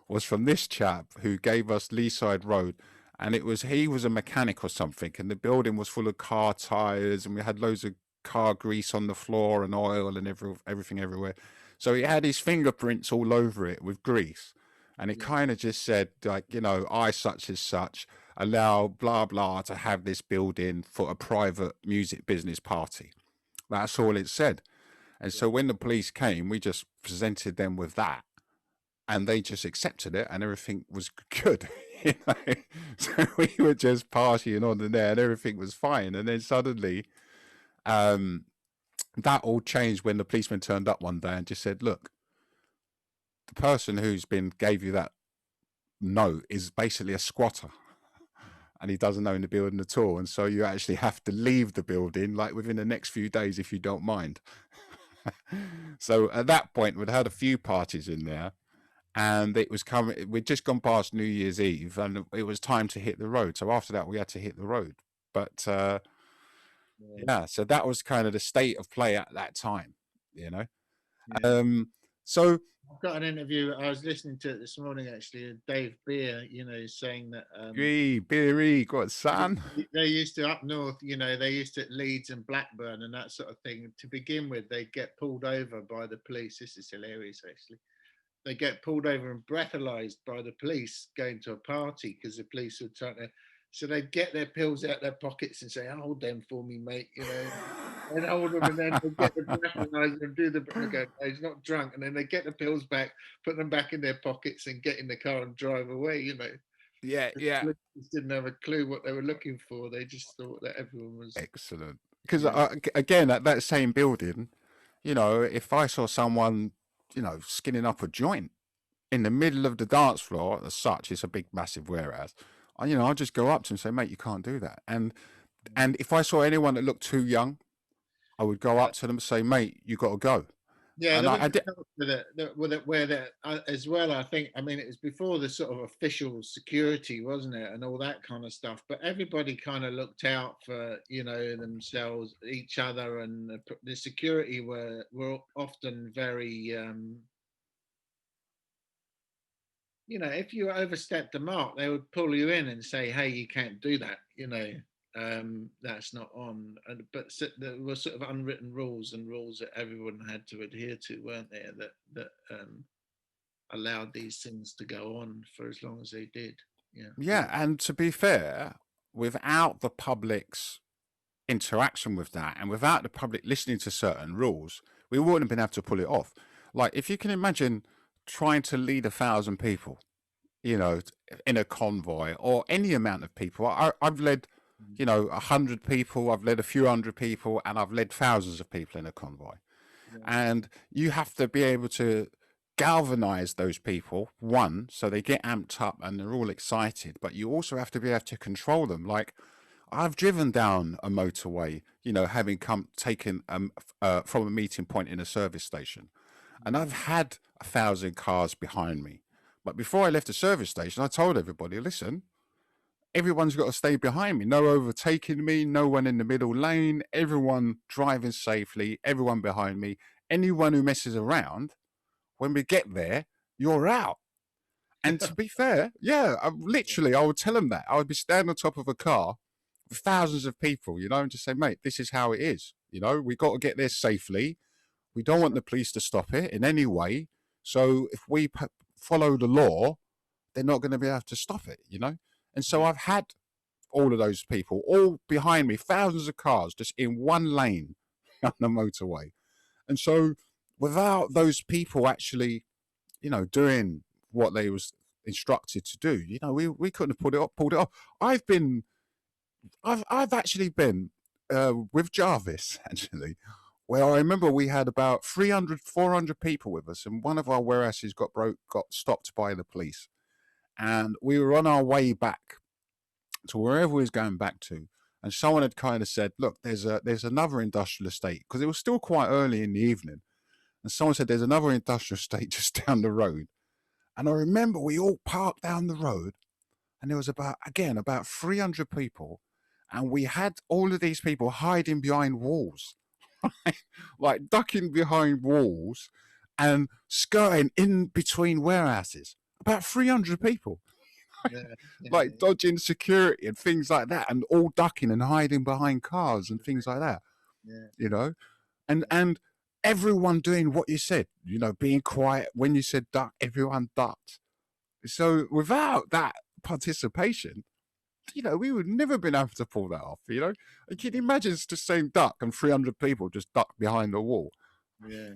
was from this chap who gave us Leaside Road. And he was a mechanic or something, and the building was full of car tires, and we had loads of car grease on the floor and oil and everything everywhere. So he had his fingerprints all over it with grease. And it kind of just said, like, you know, I such as such allow blah blah to have this building for a private music business party. That's all it said. And so when the police came, we just presented them with that, and they just accepted it, and everything was good. You know? So we were just partying on in there, and everything was fine. And then suddenly, that all changed when the policeman turned up one day and just said, "Look, the person who's gave you that note is basically a squatter, and he doesn't own the building at all. And so you actually have to leave the building like within the next few days if you don't mind." So at that point, we'd had a few parties in there, and it was coming. We'd just gone past New Year's Eve, and it was time to hit the road. So after that, we had to hit the road. But yeah, so that was kind of the state of play at that time, you know. So I've got an interview. I was listening to it this morning, actually. Dave Beer, you know, saying that Beery, got son. They used to up north, you know, they used to Leeds and Blackburn and that sort of thing. To begin with, they get pulled over by the police. This is hilarious, actually. They get pulled over and breathalyzed by the police going to a party because the police were trying to. So they'd get their pills out their pockets and say, "Hold them for me, mate," you know, and hold them, and then they get the breathalyzer and do the. And go, "No, he's not drunk," and then they get the pills back, put them back in their pockets, and get in the car and drive away. You know. Yeah. The police didn't have a clue what they were looking for. They just thought that everyone was excellent. Because again, at that same building, you know, if I saw someone, you know, skinning up a joint in the middle of the dance floor, as such, it's a big, massive warehouse. You know, I'll just go up to him and say, "Mate, you can't do that." And if I saw anyone that looked too young, I would go up to them and say, "Mate, you got to go." Yeah, and I did with it where that as well. I think. I mean, it was before the sort of official security, wasn't it, and all that kind of stuff. But everybody kind of looked out for, you know, themselves, each other, and the security were often very. You know, if you overstepped the mark, they would pull you in and say, "Hey, you can't do that." You know, that's not on. But there were sort of unwritten rules and rules that everyone had to adhere to, weren't there? That allowed these things to go on for as long as they did. Yeah, and to be fair, without the public's interaction with that, and without the public listening to certain rules, we wouldn't have been able to pull it off. Like, if you can imagine trying to lead 1,000 people, you know, in a convoy, or any amount of people. I've led, you know, 100 people, I've led a few hundred people, and I've led thousands of people in a convoy. And you have to be able to galvanize those people, one, so they get amped up and they're all excited, but you also have to be able to control them. Like, I've driven down a motorway, you know, having taken from a meeting point in a service station, and I've had 1,000 cars behind me. But before I left the service station, I told everybody, "Listen, everyone's got to stay behind me. No overtaking me, no one in the middle lane, everyone driving safely, everyone behind me. Anyone who messes around, when we get there, you're out." And to be fair, yeah, I would tell them that. I would be standing on top of a car with thousands of people, you know, and just say, "Mate, this is how it is. You know, we got to get there safely. We don't want the police to stop it in any way. So if we follow the law, they're not going to be able to stop it, you know." And so I've had all of those people all behind me, thousands of cars just in one lane on the motorway. And so without those people actually, you know, doing what they was instructed to do, you know, we couldn't have pulled it off. I've actually been with Jarvis, actually, where I remember we had about 300, 400 people with us, and one of our warehouses got stopped by the police. And we were on our way back to wherever we was going back to, and someone had kind of said, "Look, there's another industrial estate," because it was still quite early in the evening, and someone said, "There's another industrial estate just down the road." And I remember we all parked down the road, and there was about 300 people, and we had all of these people hiding behind walls, like ducking behind walls and skirting in between warehouses. About 300 people, Yeah, yeah, like dodging security and things like that, and all ducking and hiding behind cars and things like that. yeah. You know, and everyone doing what you said. You know, being quiet when you said duck, everyone ducked. So without that participation, you know, we would never been able to pull that off. You know, can you imagine just saying duck and 300 people just duck behind the wall? Yeah.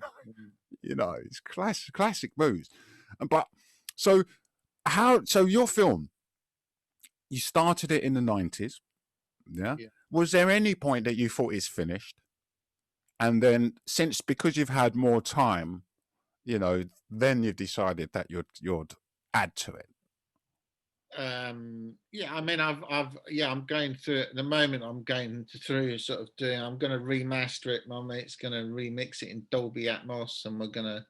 You know, it's classic moves. But so so your film, you started it in the 90s. Yeah. Yeah. Was there any point that you thought it's finished? And then because you've had more time, you know, then you've decided that you'd add to it. Yeah, I mean, I'm going through it at the moment. I'm going through sort of I'm going to remaster it. My mate's going to remix it in Dolby Atmos, and we're going to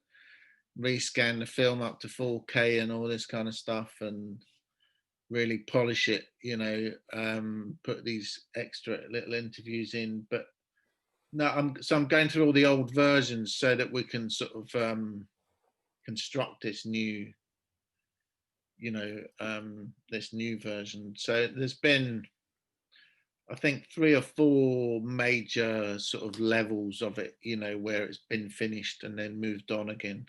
rescan the film up to 4K and all this kind of stuff, and really polish it, you know, put these extra little interviews in. But no, I'm going through all the old versions so that we can sort of construct this new, you know, this new version. So there's been, I think, 3 or 4 major sort of levels of it, you know, where it's been finished and then moved on again,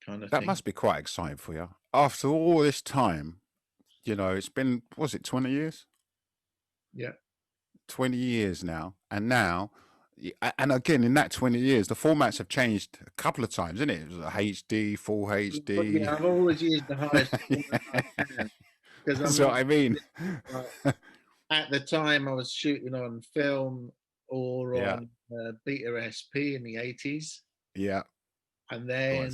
kind of That thing. must be quite exciting for you. After all this time, you know, it's been, was it 20 years? Yeah. 20 years now. And now, and again, in that 20 years, the formats have changed a couple of times, isn't it? It was a HD, full HD. But yeah, I've always used the highest format I can. Because That's what I mean. At the time, I was shooting on film or Yeah. on Beta SP in the 80s. Yeah. And then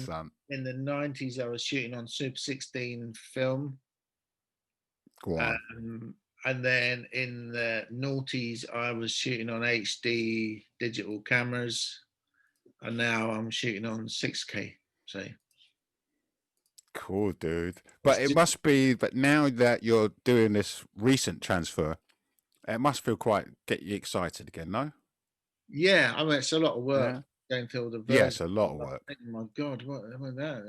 in the 90s, I was shooting on Super 16 film. Go on. And then in the noughties, I was shooting on HD digital cameras. And now I'm shooting on 6K. So cool, dude. But it must be, but now that you're doing this recent transfer, it must feel get you excited again, no? Yeah, I mean, it's a lot of work. Yeah. Going through all the versions. Yeah, it's a lot of work. Oh my God, what was that?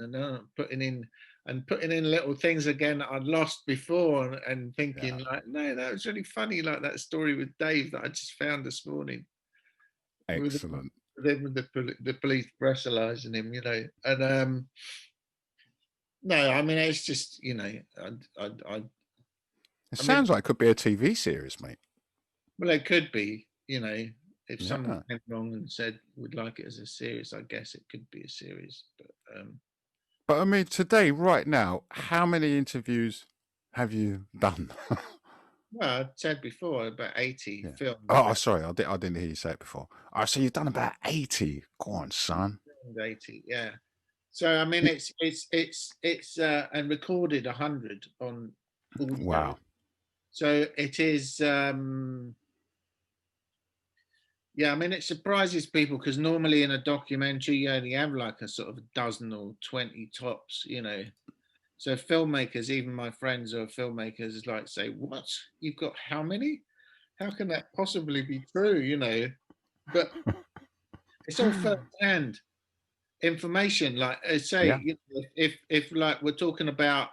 And putting in little things again that I'd lost before, and thinking like, no, that was really funny, like that story with Dave that I just found this morning. Excellent. With the police brutalizing him, you know, and no, I mean, it's just, you know, it sounds like it could be a TV series, mate. Well, it could be, you know. If someone came along and said we'd like it as a series, I guess it could be a series. But I mean, today, right now, how many interviews have you done? Well, I said before about 80 films. Oh, sorry, I didn't hear you say it before. Oh, so you've done about 80. Go on, son. 80, yeah. So I mean, it's and recorded 100 on audio. Wow. So it is. Yeah, I mean, it surprises people because normally in a documentary you only have like a sort of a dozen or 20 tops, you know. So filmmakers, even my friends who are filmmakers, like say, "What? You've got how many? How can that possibly be true?" You know, but it's all first-hand information. Like I say, you know, if like we're talking about.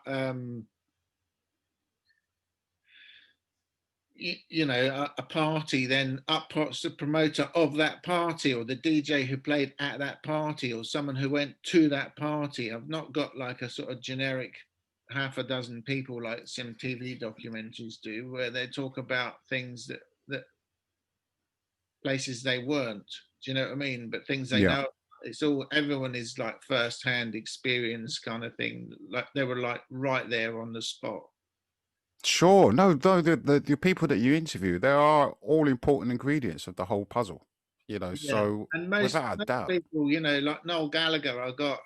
You know, a party, then up pops the promoter of that party or the DJ who played at that party or someone who went to that party. I've not got like a sort of generic half a dozen people like some TV documentaries do, where they talk about things that places they weren't. Do you know what I mean? But things they know. It's all, everyone is like first-hand experience kind of thing. Like they were like right there on the spot. Sure. No, the people that you interview, they are all important ingredients of the whole puzzle. You know, so and most people, you know, like Noel Gallagher, I got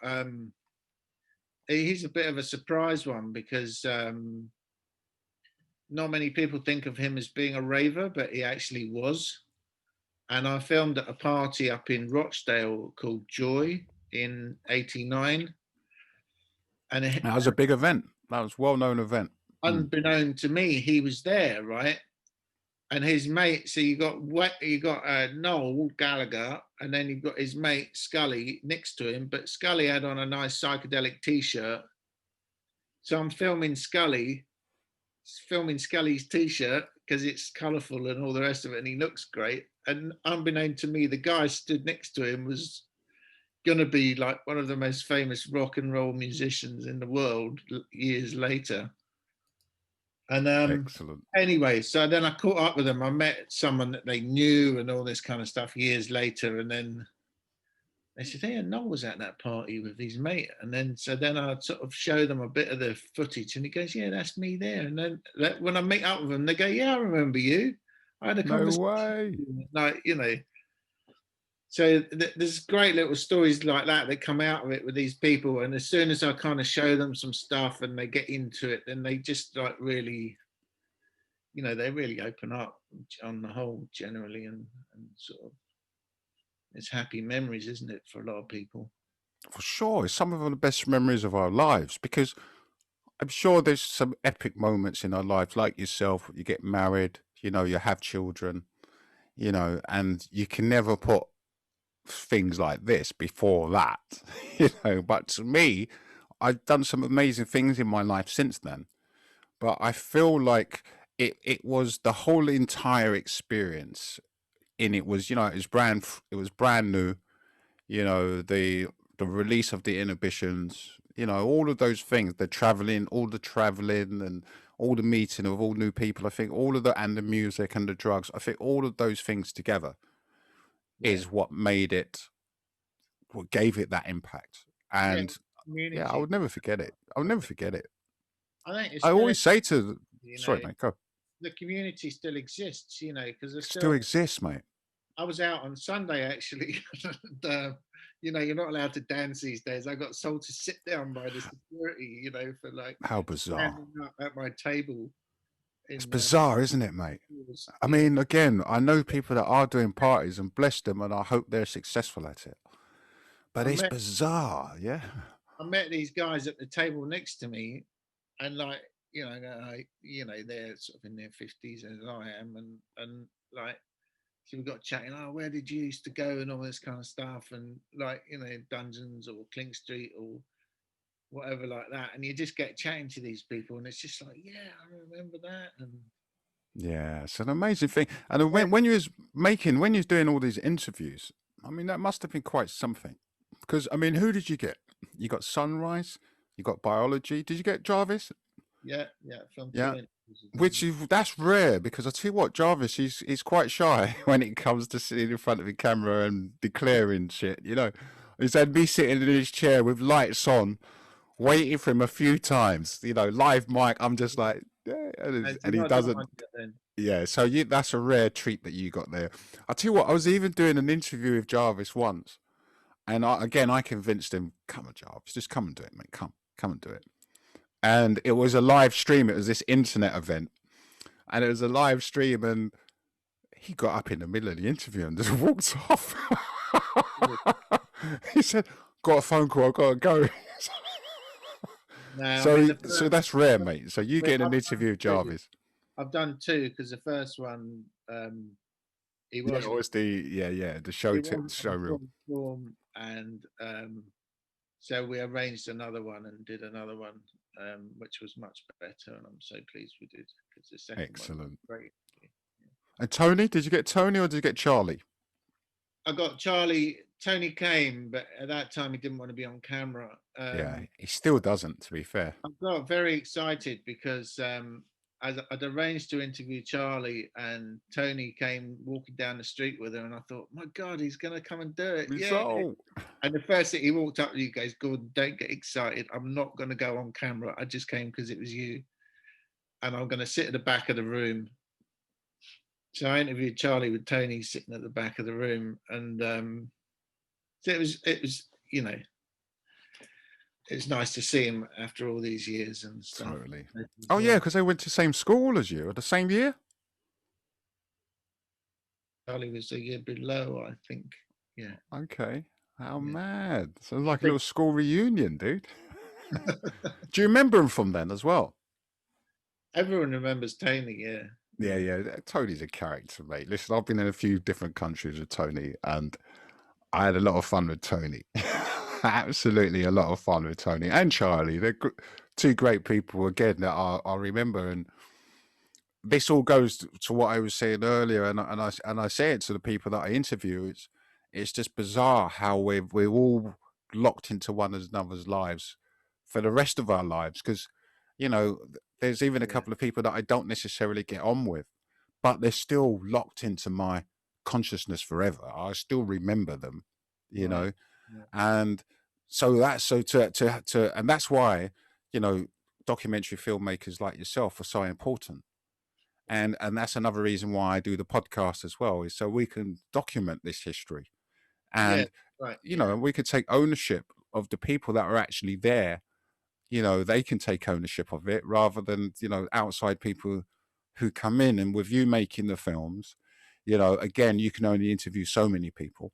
he's a bit of a surprise one because not many people think of him as being a raver, but he actually was. And I filmed at a party up in Rochdale called Joy in '89. And that was a big event. That was a well-known event. Unbeknown to me, he was there, right? and his mate. So you got Noel Gallagher, and then you've got his mate Scully next to him. But Scully had on a nice psychedelic T-shirt. So I'm filming Scully's T-shirt because it's colourful and all the rest of it, and he looks great. And unbeknown to me, the guy stood next to him was going to be like one of the most famous rock and roll musicians in the world years later. And Excellent. anyway, so then I caught up with them. I met someone that they knew and all this kind of stuff years later. And then they said, "Hey, Noel was at that party with his mate." And then I sort of show them a bit of the footage, and he goes, "Yeah, that's me there." And then when I meet up with them, they go, "Yeah, I remember you. I had a conversation." No way. Like, you know. So there's great little stories like that come out of it with these people. And as soon as I kind of show them some stuff and they get into it, then they just like really, you know, they really open up on the whole generally, and sort of, it's happy memories, isn't it, for a lot of people? For sure. It's some of the best memories of our lives, because I'm sure there's some epic moments in our lives, like yourself. You get married, you know, you have children, you know, and you can never put things like this before that, you know. But to me, I've done some amazing things in my life since then. But I feel like it was the whole entire experience in it was, you know, it was brand new, you know, the release of the inhibitions, you know, all of those things, all the traveling and all the meeting of all new people. I think all of and the music and the drugs, I think all of those things together is what gave it that impact. And yeah, I would never forget it. I would never forget it. I think I always say to, sorry, know, mate, go. The community still exists, you know, because it still exists, mate. I was out on Sunday actually. And, you know, you're not allowed to dance these days. I got told to sit down by the security, you know, for like how bizarre up at my table. It's bizarre, isn't it, mate? I mean, again, I know people that are doing parties, and bless them, and I hope they're successful at it. But it's bizarre, yeah. I met these guys at the table next to me, and like, you know, they're sort of in their 50s as I am, and like, so we got chatting. Oh, where did you used to go, and all this kind of stuff, and like, you know, Dungeons or Clink Street or whatever like that. And you just get chatting to these people, and it's just like, yeah, I remember that. And yeah, it's an amazing thing. And when you was doing all these interviews, I mean, that must have been quite something. Because I mean, who did you get? You got Sunrise, you got Biology. Did you get Jarvis? Yeah. That's rare, because I tell you what, Jarvis, he's quite shy when it comes to sitting in front of the camera and declaring shit. You know, he's had me sitting in his chair with lights on, waiting for him a few times. You know, live mic. I'm just like, yeah, and he doesn't. Yeah, so that's a rare treat that you got there. I tell you what, I was even doing an interview with Jarvis once, and I convinced him, come on, Jarvis, just come and do it, mate. Come and do it. And it was a live stream. It was this internet event, and it was a live stream, and he got up in the middle of the interview and just walked off. He said, got a phone call, I've got to go. No, so that's rare, mate. So you get an interview with Jarvis. I've done two, because the first one, he was the show reel. And so we arranged another one and did another one, which was much better, and I'm so pleased we did, because the second excellent one was great. And Tony, did you get Tony or did you get Charlie? I got Charlie. Tony came, but at that time he didn't want to be on camera. Yeah, he still doesn't, to be fair. I got very excited because I'd arranged to interview Charlie, and Tony came walking down the street with her, and I thought, my God, he's going to come and do it. Yeah. And the first thing he walked up to you guys, Gordon, don't get excited. I'm not going to go on camera. I just came because it was you. And I'm going to sit at the back of the room. So I interviewed Charlie with Tony sitting at the back of the room. And so it was, you know, it's nice to see him after all these years and stuff. Totally. Oh, yeah, because they went to the same school as you, or the same year? Charlie was a year below, I think. Yeah. Okay. How mad. Sounds like a little school reunion, dude. Do you remember him from then as well? Everyone remembers Tony, yeah. Yeah. Tony's a character, mate. Listen, I've been in a few different countries with Tony, and I had a lot of fun with Tony. Absolutely a lot of fun with Tony and Charlie. They're two great people again that I remember. And this all goes to what I was saying earlier, and I say it to the people that I interview. It's just bizarre how we're all locked into one another's lives for the rest of our lives. Because there's even a couple of people that I don't necessarily get on with, but they're still locked into my consciousness forever. I still remember them, Right. and so that's and that's why documentary filmmakers like yourself are so important. And that's another reason why I do the podcast as well, is so we can document this history, Yeah. and Right. and we could take ownership of the people that are actually there. They can take ownership of it rather than outside people who come in. And with you making the films, again, you can only interview so many people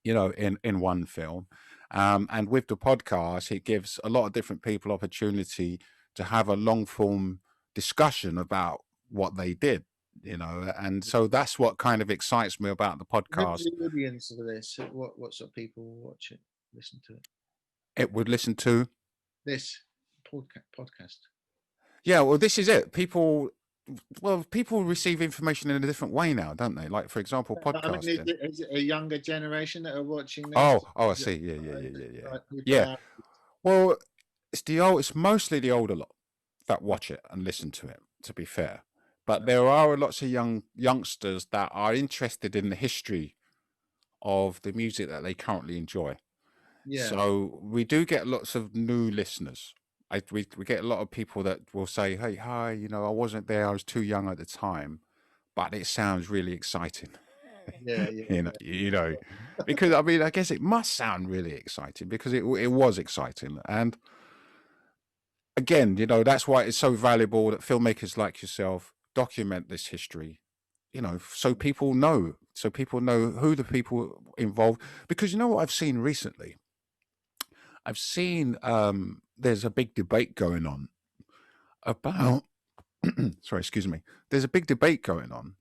in one film. And with the podcast, it gives a lot of different people opportunity to have a long form discussion about what they did, and so that's what kind of excites me about the Who's podcast. the audience for this? What sort of people will watch it, listen to it? It would listen to This podcast. Yeah, well, this is it. People receive information in a different way now, don't they? Like, for example, I mean, podcasting. is it a younger generation that are watching this? Oh, I see. Yeah. Well, it's mostly the older lot that watch it and listen to it, to be fair. But there are lots of youngsters that are interested in the history of the music that they currently enjoy. Yeah. So we do get lots of new listeners. We get a lot of people that will say, "Hey, hi, I wasn't there. I was too young at the time, but it sounds really exciting." Yeah. Because I guess it must sound really exciting because it was exciting. And again, that's why it's so valuable that filmmakers like yourself document this history, so people know who the people involved. Because what I've seen recently, I've seen there's a big debate going on about sorry, excuse me. There's a big debate going on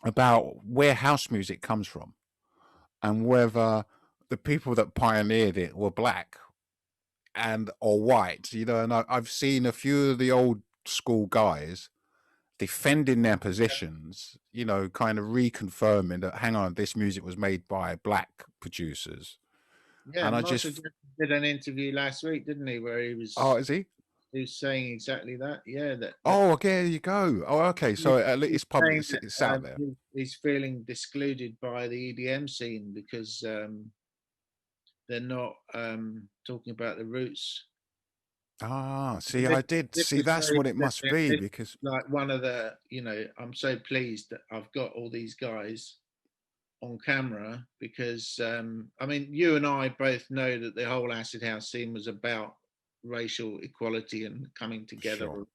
about where house music comes from and whether the people that pioneered it were black or white, and I've seen a few of the old school guys defending their positions, kind of reconfirming that, hang on, this music was made by black producers. Yeah, and I Marshall just did an interview last week, didn't he? Where he was. Oh, is he? He was saying exactly that. Yeah. Oh, okay, there you go. Oh, okay. So at least it's public. It's out there. He's feeling excluded by the EDM scene because they're not talking about the roots. See, I did see. That's what it must be, because like one of the, I'm so pleased that I've got all these guys on camera because I mean, you and I both know that the whole acid house scene was about racial equality and coming together of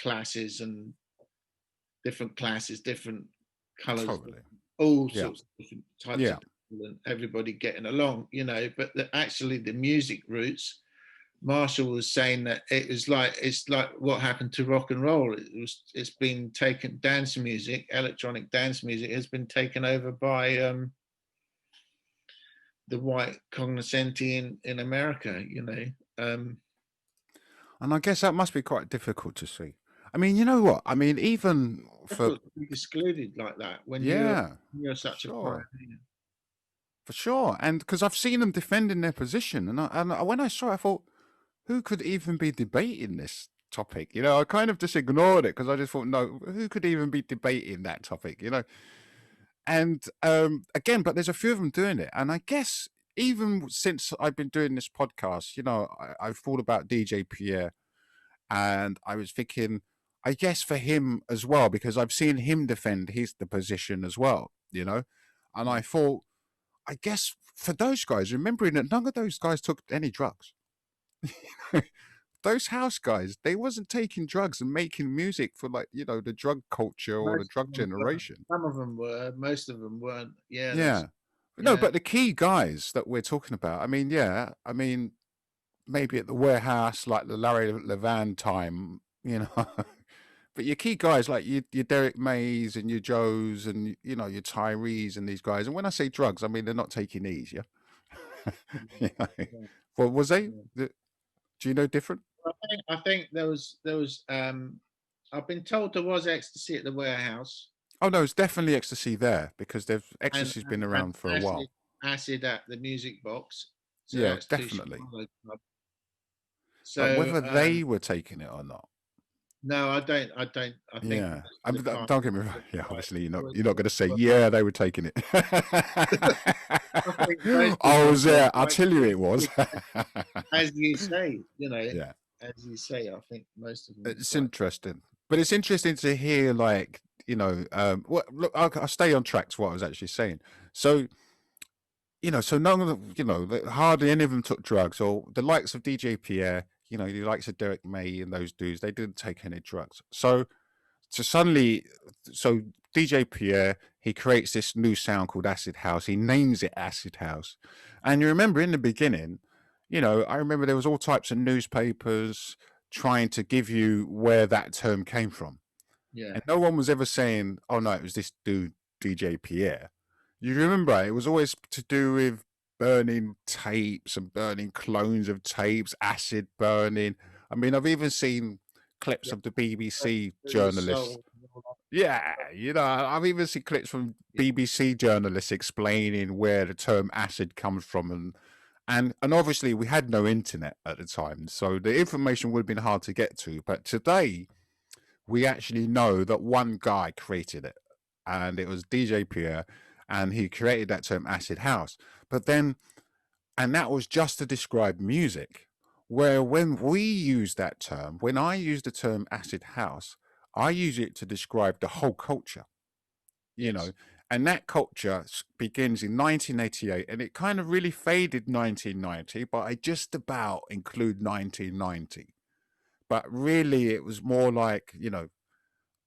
classes and different classes, different colors, all sorts of different types of people, and everybody getting along, but actually the music roots, Marshall was saying that it's like what happened to rock and roll. It's been taken, dance music, electronic dance music has been taken over by the white cognoscenti in America, and I guess that must be quite difficult to see. I mean, you know what? I mean, even for excluded like that when you're such a pioneer. For sure, and because I've seen them defending their position, and when I saw it, I thought, who could even be debating this topic? I kind of just ignored it because I just thought, no, who could even be debating that topic? And again, but there's a few of them doing it, and I guess even since I've been doing this podcast, I've thought about DJ Pierre, and I was thinking, I guess for him as well, because I've seen him defend the position as well, and I thought, I guess for those guys, remembering that none of those guys took any drugs. Those house guys, they wasn't taking drugs and making music for the drug culture or the drug generation. Some of them were, most of them weren't. Yeah. No, but the key guys that we're talking about, I mean, maybe at the warehouse, like the Larry Levan time, But your key guys like your Derek Mays and your Joes and you know your Tyrees and these guys. And when I say drugs, I mean they're not taking these. Yeah. You know? Yeah. Well, was they? Yeah. Do you know different? I think there was I've been told there was ecstasy at the warehouse. Oh no, it's definitely ecstasy there because there's and, ecstasy's been and around for a while. acid at the music box. So Yeah, that's definitely. Club. But So whether they were taking it or not. no, I don't. I think. Yeah, don't get me wrong. Yeah, obviously you're not going to say Well, yeah they were taking it. I think most I was people there. think, I'll tell you it was. as you say, Yeah, as you say, I think most of them. it's interesting, but it's interesting to hear like well, look, I'll stay on track to what I was actually saying. So so none of them, hardly any of them took drugs, or the likes of DJ Pierre, the likes of Derek May and those dudes, they didn't take any drugs. So suddenly, DJ Pierre, he creates this new sound called Acid House. He names it Acid House. And you remember in the beginning, I remember there was all types of newspapers trying to give you where that term came from. Yeah. And no one was ever saying, oh no, it was this dude, DJ Pierre. You remember it was always to do with burning tapes and burning clones of tapes, acid burning. I mean, I've even seen clips of the BBC journalists. Yeah, I've even seen clips from BBC journalists explaining where the term acid comes from, and obviously we had no internet at the time, so the information would have been hard to get to. But today, we actually know that one guy created it, and it was DJ Pierre, and he created that term acid house. But then, and that was just to describe music. Where when we use that term, when I use the term acid house, I use it to describe the whole culture, and that culture begins in 1988, and it kind of really faded 1990, but I just about include 1990. But really, it was more like,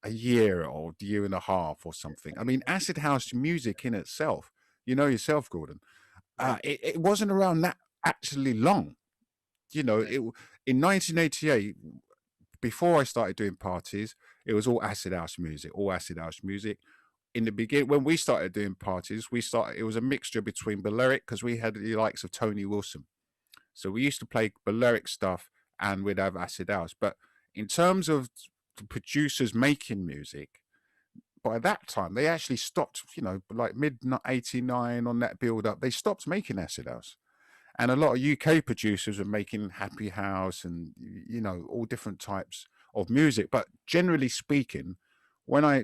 a year or a year and a half or something. I mean, acid house music in itself, yourself, Gordon, it wasn't around that actually long. In 1988, before I started doing parties, it was all acid house music, In the beginning, when we started doing parties, it was a mixture between Balearic, because we had the likes of Tony Wilson. So we used to play Balearic stuff and we'd have acid house. But in terms of the producers making music, by that time, they actually stopped, like mid-89 on that build-up, they stopped making acid house. And a lot of UK producers are making happy house and, all different types of music. But generally speaking, when I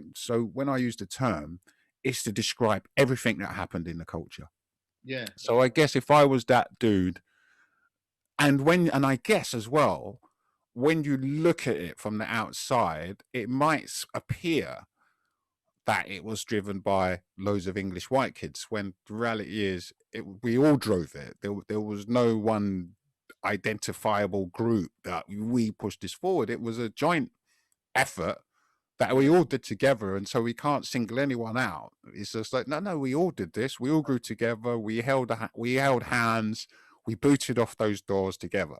use the term, it's to describe everything that happened in the culture. Yeah. So I guess if I was that dude, and I guess as well, when you look at it from the outside, it might appear that it was driven by loads of English white kids, when the reality is we all drove it. There was no one identifiable group that we pushed this forward. It was a joint effort that we all did together, and so we can't single anyone out. It's just like, no, we all did this. We all grew together. We held hands. We booted off those doors together.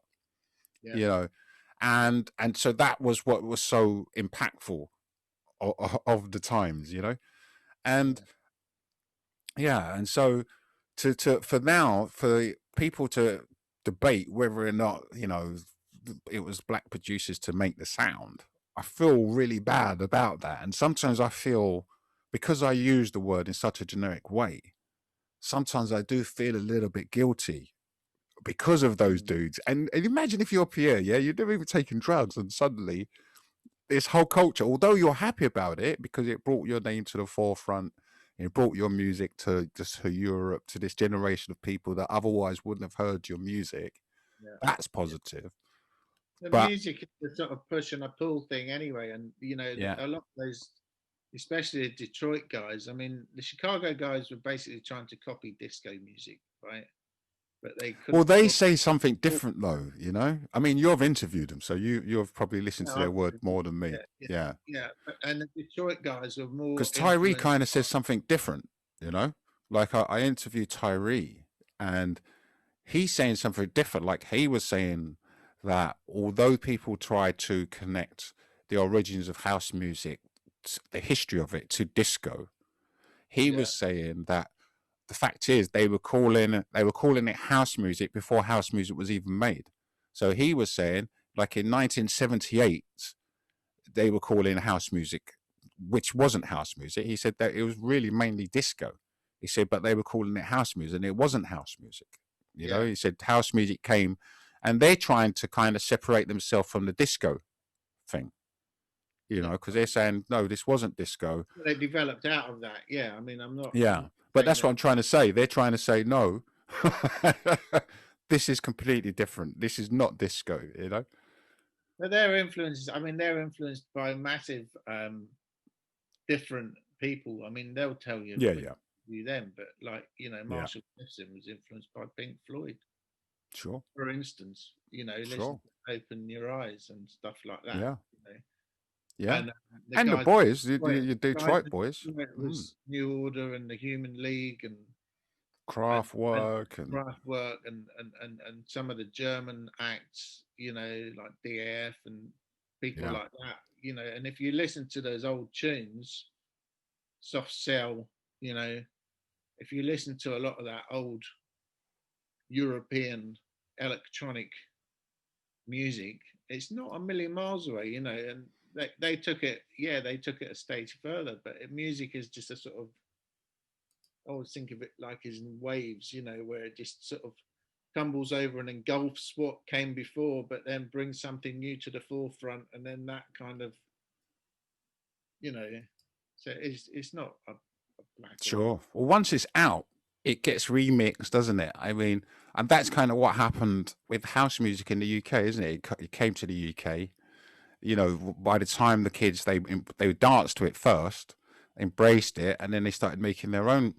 And so that was what was so impactful of the times, and and so for people to debate whether or not it was black producers to make the sound, I feel really bad about that. And sometimes I feel, because I use the word in such a generic way, sometimes I do feel a little bit guilty because of those dudes. And imagine if you're Pierre, you've never even taken drugs, and suddenly this whole culture, although you're happy about it because it brought your name to the forefront, it brought your music to Europe, to this generation of people that otherwise wouldn't have heard your music. That's positive. The music is a sort of push and a pull thing anyway, and a lot of those, especially the Detroit guys. I mean, the Chicago guys were basically trying to copy disco music, right? But they couldn't. Well, they say something different, though. I mean, you've interviewed them, so you've probably listened to their word more than me. Yeah. And the Detroit guys were more, because Tyree kind of says something different. Like I interviewed Tyree, and he's saying something different. Like he was saying that although people try to connect the origins of house music, the history of it, to disco, he was saying that the fact is they were calling it house music before house music was even made. So he was saying, like in 1978, they were calling house music, which wasn't house music. He said that it was really mainly disco. He said, but they were calling it house music, and it wasn't house music. You know, he said house music came, and they're trying to kind of separate themselves from the disco thing. You know, because they're saying, no, this wasn't disco. They developed out of that. Yeah, I mean, I'm not. Yeah, but that's what I'm trying to say. They're trying to say, no, this is completely different. This is not disco, you know? But their influences, I mean, they're influenced by massive different people. I mean, they'll tell you. You them, but like, you know, Marshall Smithson was influenced by Pink Floyd. Sure. For instance, you know, listen to Open Your Eyes and stuff like that. Yeah. You know? Yeah. And the boys, the Detroit boys. It was New Order and the Human League and Kraftwerk and some of the German acts, you know, like DAF and people like that, you know. And if you listen to those old tunes, Soft Cell, you know, if you listen to a lot of that old European electronic music, it's not a million miles away, you know. And they took it a stage further, but music is just a sort of, I always think of it like as in waves, you know, where it just sort of tumbles over and engulfs what came before, but then brings something new to the forefront, and then that kind of, you know, so it's not a black. Sure. Well, once it's out, it gets remixed, doesn't it? I mean, and that's kind of what happened with house music in the UK, isn't it? It came to the UK. You know, by the time the kids they danced to it first, embraced it, and then they started making their own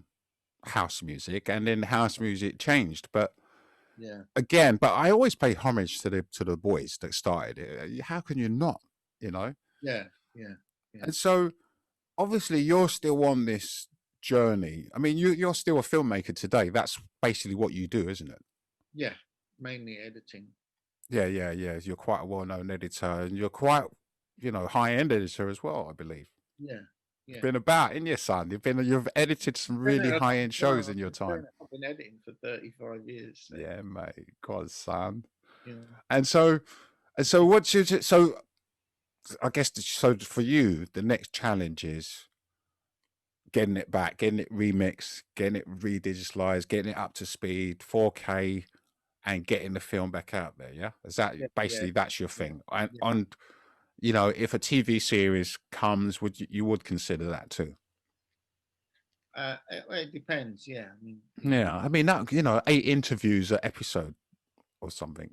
house music, and then house music changed. But again, but I always pay homage to the boys that started it. How can you not? You know? Yeah. And so, obviously, you're still on this journey. I mean, you're still a filmmaker today. That's basically what you do, isn't it? Yeah, mainly editing. Yeah. You're quite a well-known editor, and you're quite, you know, high-end editor as well, I believe. Yeah. You've been about, in your son. You've edited some really high-end shows in your time. I've been editing for 35 years. So. Yeah, mate. God, son. Yeah. And so what's your so? I guess so for you, the next challenge is getting it back, getting it remixed, getting it redigitalized, getting it up to speed, 4K, and getting the film back out there. Yeah, is that basically that's your thing? And you know, if a TV series comes, you would consider that too? It depends. Yeah, I mean that, you know, 8 interviews an episode or something.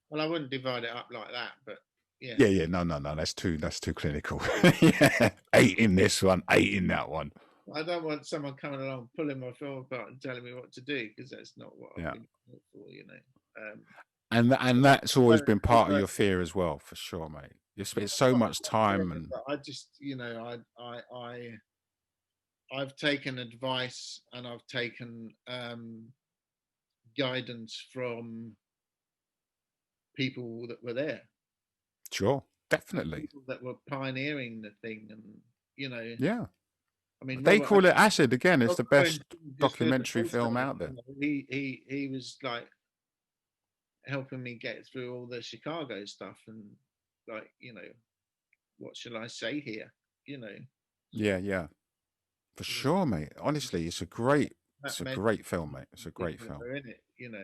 Well, I wouldn't divide it up like that, but yeah. No. That's too clinical. Yeah, 8 in this one, 8 in that one. I don't want someone coming along pulling my film apart and telling me what to do, because that's not what I've been for, you know. And that's always been part of your fear as well, for sure, mate. You spent so much time, and I just, you know, I've taken advice and I've taken guidance from people that were there. Sure, definitely. People that were pioneering the thing, and you know. Yeah. I mean, they call it Acid again. It's the best documentary film out there. He was like helping me get through all the Chicago stuff, and like, you know, what shall I say here? You know. Yeah. For sure, mate. Honestly, it's a great film, mate. It's a great film. In it, you know,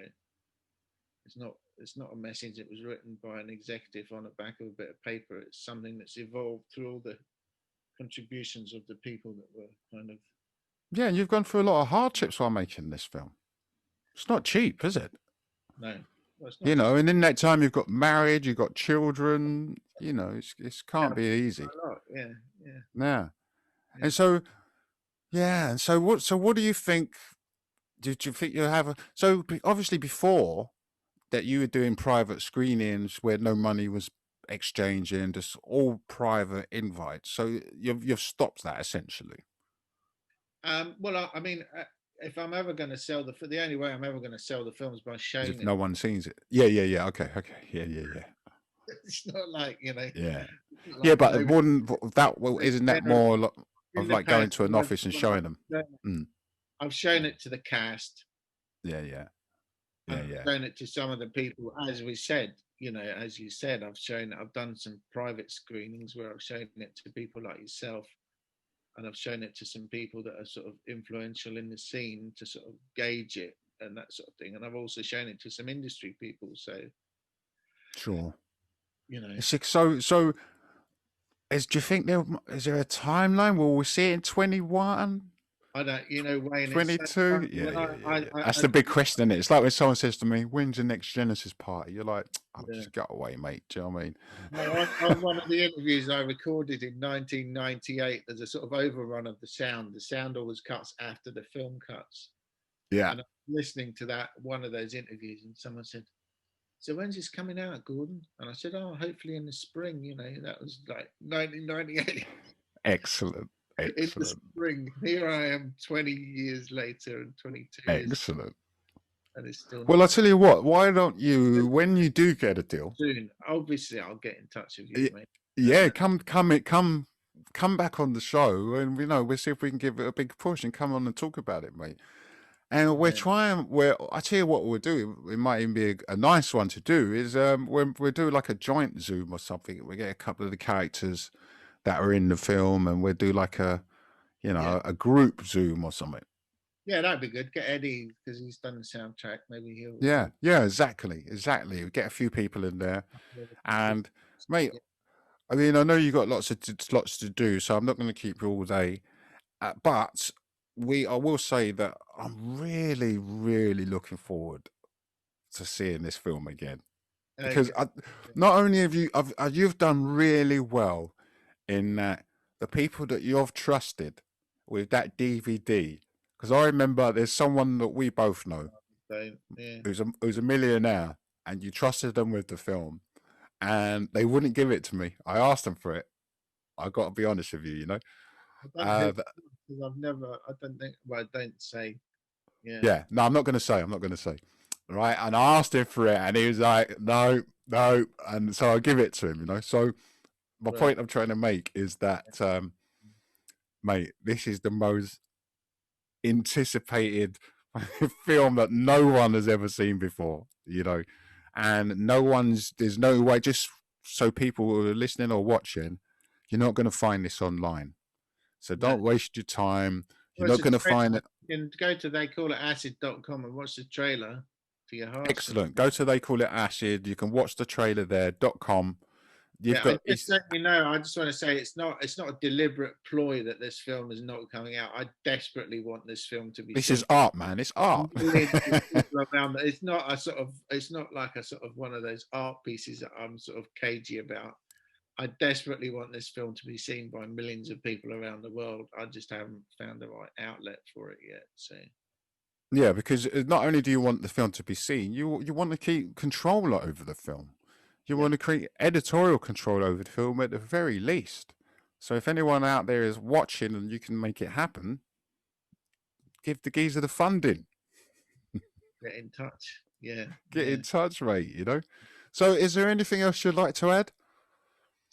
it's not a message that was written by an executive on the back of a bit of paper. It's something that's evolved through all the contributions of the people that were kind of. Yeah, and you've gone through a lot of hardships while making this film. It's not cheap, is it? No. Well, it's not you know, and in that time you've got married, you've got children. You know, it can't be easy. Yeah. And so, what do you think? Did you think you have a? So obviously before that you were doing private screenings where no money was exchanging, just all private invites. So you've stopped that essentially. Well, I mean, if I'm ever going to sell the only way I'm ever going to sell the film is by showing if it. No one sees it. Yeah. Okay. Yeah. It's not like, you know. Yeah. Yeah, Like but no, isn't that generally, more in of the like going past, to an office and when showing them? I've shown it to the cast, Yeah, yeah, and yeah, I've yeah. shown it to some of the people, as we said. As you said, I've done some private screenings where I've shown it to people like yourself, and I've shown it to some people that are sort of influential in the scene to sort of gauge it and that sort of thing. And I've also shown it to some industry people. So, Sure. you know, It's like, so do you think is there a timeline? Will we see it in 21? I don't, Wayne, it's so 22? funny. Yeah, When yeah, yeah, yeah. That's I the big question, isn't it? It's like when someone says to me, "When's the next Genesis party?" You're like, "Oh, yeah. just go away, mate." Do you know what I mean? No, on one of the interviews I recorded in 1998, there's a sort of overrun of the sound. The sound always cuts after the film cuts. Yeah. And I was listening to one of those interviews, and someone said, "So when's this coming out, Gordon?" And I said, "Oh, hopefully in the spring." That was like 1998. Excellent. In the Excellent. spring. Here I am 20 years later and 22 years, Excellent. and it's still Well, not I'll tell you what, why don't you, when you do get a deal, soon. Obviously, I'll get in touch with you, mate. yeah, come back on the show, and we'll see if we can give it a big push and come on and talk about it, mate. And we're trying. I tell you what we'll do. It might even be a nice one to do. Is we'll do like a joint Zoom or something. We get a couple of the characters that are in the film, and we'll do like a a group Zoom or something. Yeah, that'd be good. Get Eddie because he's done the soundtrack. Maybe he'll. Yeah, exactly. We get a few people in there, and mate, I mean, I know you got lots to do, so I'm not going to keep you all day. But I will say that I'm really, really looking forward to seeing this film again, because not only have you've done really well in that the people that you've trusted with that DVD. Because I remember there's someone that we both know who's a millionaire, and you trusted them with the film, and they wouldn't give it to me. I asked them for it. I got to be honest with you, I've never. I don't think. Well, I don't say. Yeah. Yeah. No, I'm not going to say. Right. And I asked him for it, and he was like, no, no. And so I give it to him, So my point I'm trying to make is that, mate, this is the most anticipated film that no one has ever seen before, and there's no way, just so people who are listening or watching, you're not going to find this online. So don't waste your time. You're not going to find it. You can go to theycallitacid.com and watch the trailer for your heart. Excellent. Go to They Call It Acid. You can watch the trailer there.com. I just want to say it's not a deliberate ploy that this film is not coming out. I desperately want this film to be. This is art, man. It's art. It's not like a sort of one of those art pieces that I'm sort of cagey about. I desperately want this film to be seen by millions of people around the world. I just haven't found the right outlet for it yet. So. Yeah, because not only do you want the film to be seen, you want to keep control over the film. You want to create editorial control over the film at the very least. So if anyone out there is watching and you can make it happen, give the geezer the funding. Get in touch. Yeah. Get in touch, mate, So is there anything else you'd like to add?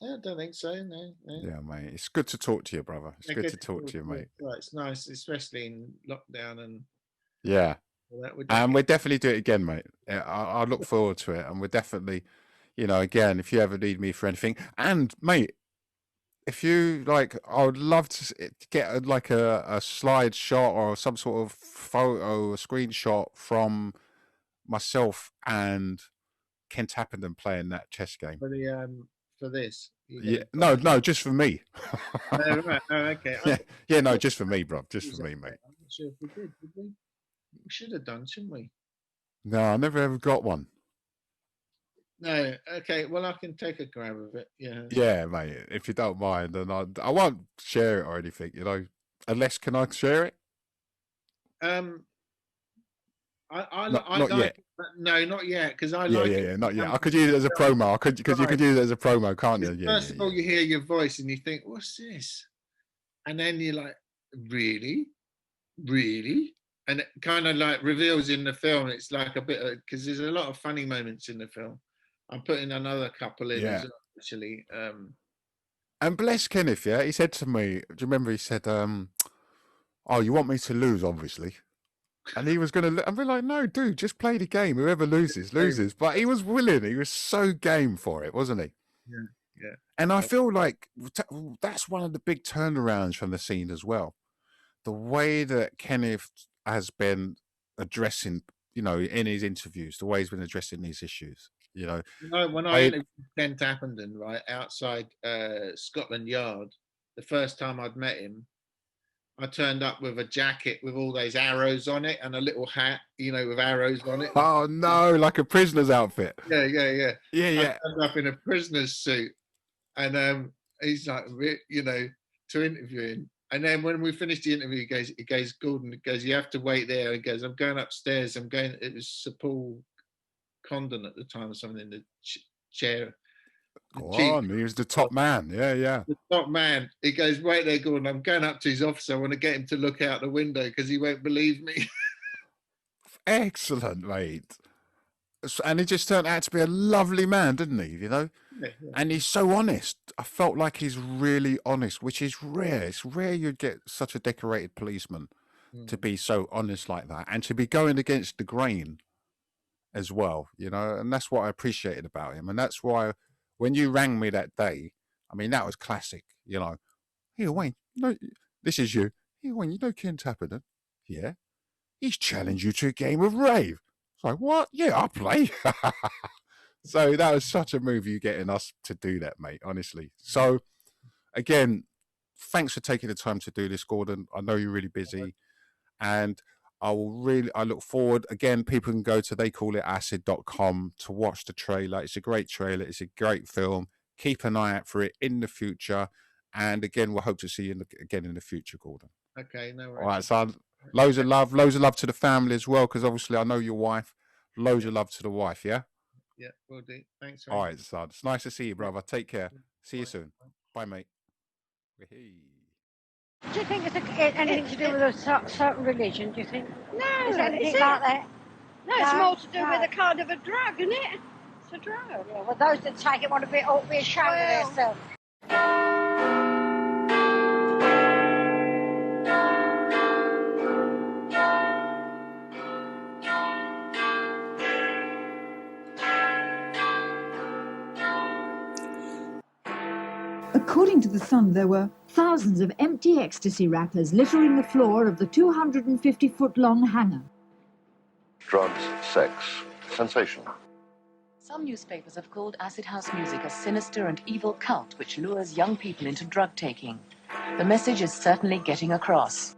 I don't think so, no. Yeah, mate. It's good to talk to you, brother. It's good to talk to you, mate. Well, it's nice, especially in lockdown and... Yeah. And we'll definitely do it again, mate. I look forward to it. And we're definitely... again, if you ever need me for anything, and mate, if you like, I would love to get a slide shot or some sort of photo, a screenshot from myself and Ken Tappenden playing that chess game. For this. Yeah, no, just for me. Right. Oh, okay. Yeah, no, just for me, bro. Just for me, mate. I'm not sure if we did we? We should have done, shouldn't we? No, I never ever got one. No, okay. Well, I can take a grab of it. Yeah. Yeah, mate. If you don't mind, and I won't share it or anything, Unless, can I share it? Not yet. No, not yet. Because I not yet. I could use it as a promo. Because you could use it as a promo, can't you? First of all, you hear your voice and you think, "What's this?" And then you're like, "Really, really?" And it kind of like reveals in the film. It's like a bit because there's a lot of funny moments in the film. I'm putting another couple in as well, actually. And bless Kenneth, yeah, he said to me, do you remember he said, oh, you want me to lose, obviously. And he was going to, I'd be like, no, dude, just play the game. Whoever loses, loses. But he was willing. He was so game for it, wasn't he? Yeah, yeah. And I feel like that's one of the big turnarounds from the scene as well. The way that Kenneth has been addressing, you know, in his interviews, the way he's been addressing these issues, you know. When I interviewed Ken Tappenden, right, outside Scotland Yard, the first time I'd met him, I turned up with a jacket with all those arrows on it and a little hat, you know, with arrows on it. Oh no, like a prisoner's outfit. Yeah. Yeah. I turned up in a prisoner's suit, and he's like, you know, to interview him. And then when we finished the interview, he goes, Gordon, he goes, you have to wait there. He goes, I'm going upstairs. It was Sir Paul Condon at the time or something in the chair. Go on, he was the top man. Yeah. The top man. He goes, wait there, Gordon. I'm going up to his office. I want to get him to look out the window because he won't believe me. Excellent, mate. And he just turned out to be a lovely man, didn't he? You know? Yeah. And he's so honest. I felt like he's really honest, which is rare. It's rare you'd get such a decorated policeman to be so honest like that and to be going against the grain as well, you know? And that's what I appreciated about him. And that's why when you rang me that day, I mean, that was classic, you know. Here, Wayne, no, this is you. Here, Wayne, you know Ken Tappenden? Yeah. He's challenged you to a game of rave. It's like, what? Yeah, I'll play. So that was such a move, you getting us to do that, mate, honestly. So, again, thanks for taking the time to do this, Gordon. I know you're really busy. And I look forward. Again, people can go to theycallitacid.com to watch the trailer. It's a great trailer. It's a great film. Keep an eye out for it in the future. And again, we'll hope to see you again in the future, Gordon. Okay, no worries. All right, son. Loads of love to the family as well, because obviously I know your wife. Loads of love to the wife, yeah? Yeah, will do. Thanks. All right, son. It's nice to see you, brother. Take care. See you soon. Bye, mate. Do you think it's anything to do with a certain religion, do you think? No, Is it anything is it? like that? No, it's No, more to do no. with a kind of a drug, isn't it? It's a drug. Yeah, well, those that take it ought to be ashamed of themselves. According to The Sun, there were thousands of empty ecstasy wrappers littering the floor of the 250-foot-long hangar. Drugs, sex, sensation. Some newspapers have called acid house music a sinister and evil cult which lures young people into drug taking. The message is certainly getting across.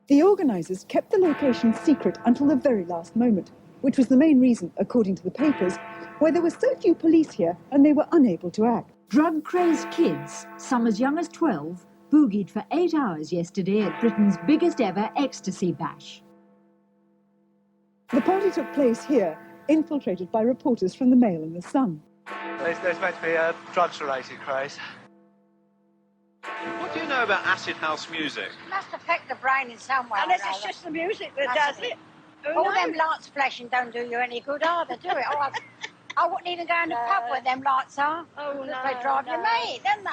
The organisers kept the location secret until the very last moment, which was the main reason, according to the papers, why there were so few police here and they were unable to act. Drug-crazed kids, some as young as 12, boogied for 8 hours yesterday at Britain's biggest ever ecstasy bash. The party took place here, infiltrated by reporters from the Mail and the Sun. There's meant to be a drugs-related craze. What do you know about acid house music? It must affect the brain in some way. Unless or it's other. just the music that Must does be. it. Who All knows? them lights flashing don't do you any good either, do it? I wouldn't even go in the pub where them lights are. Oh, no, They drive you no. mad, don't they?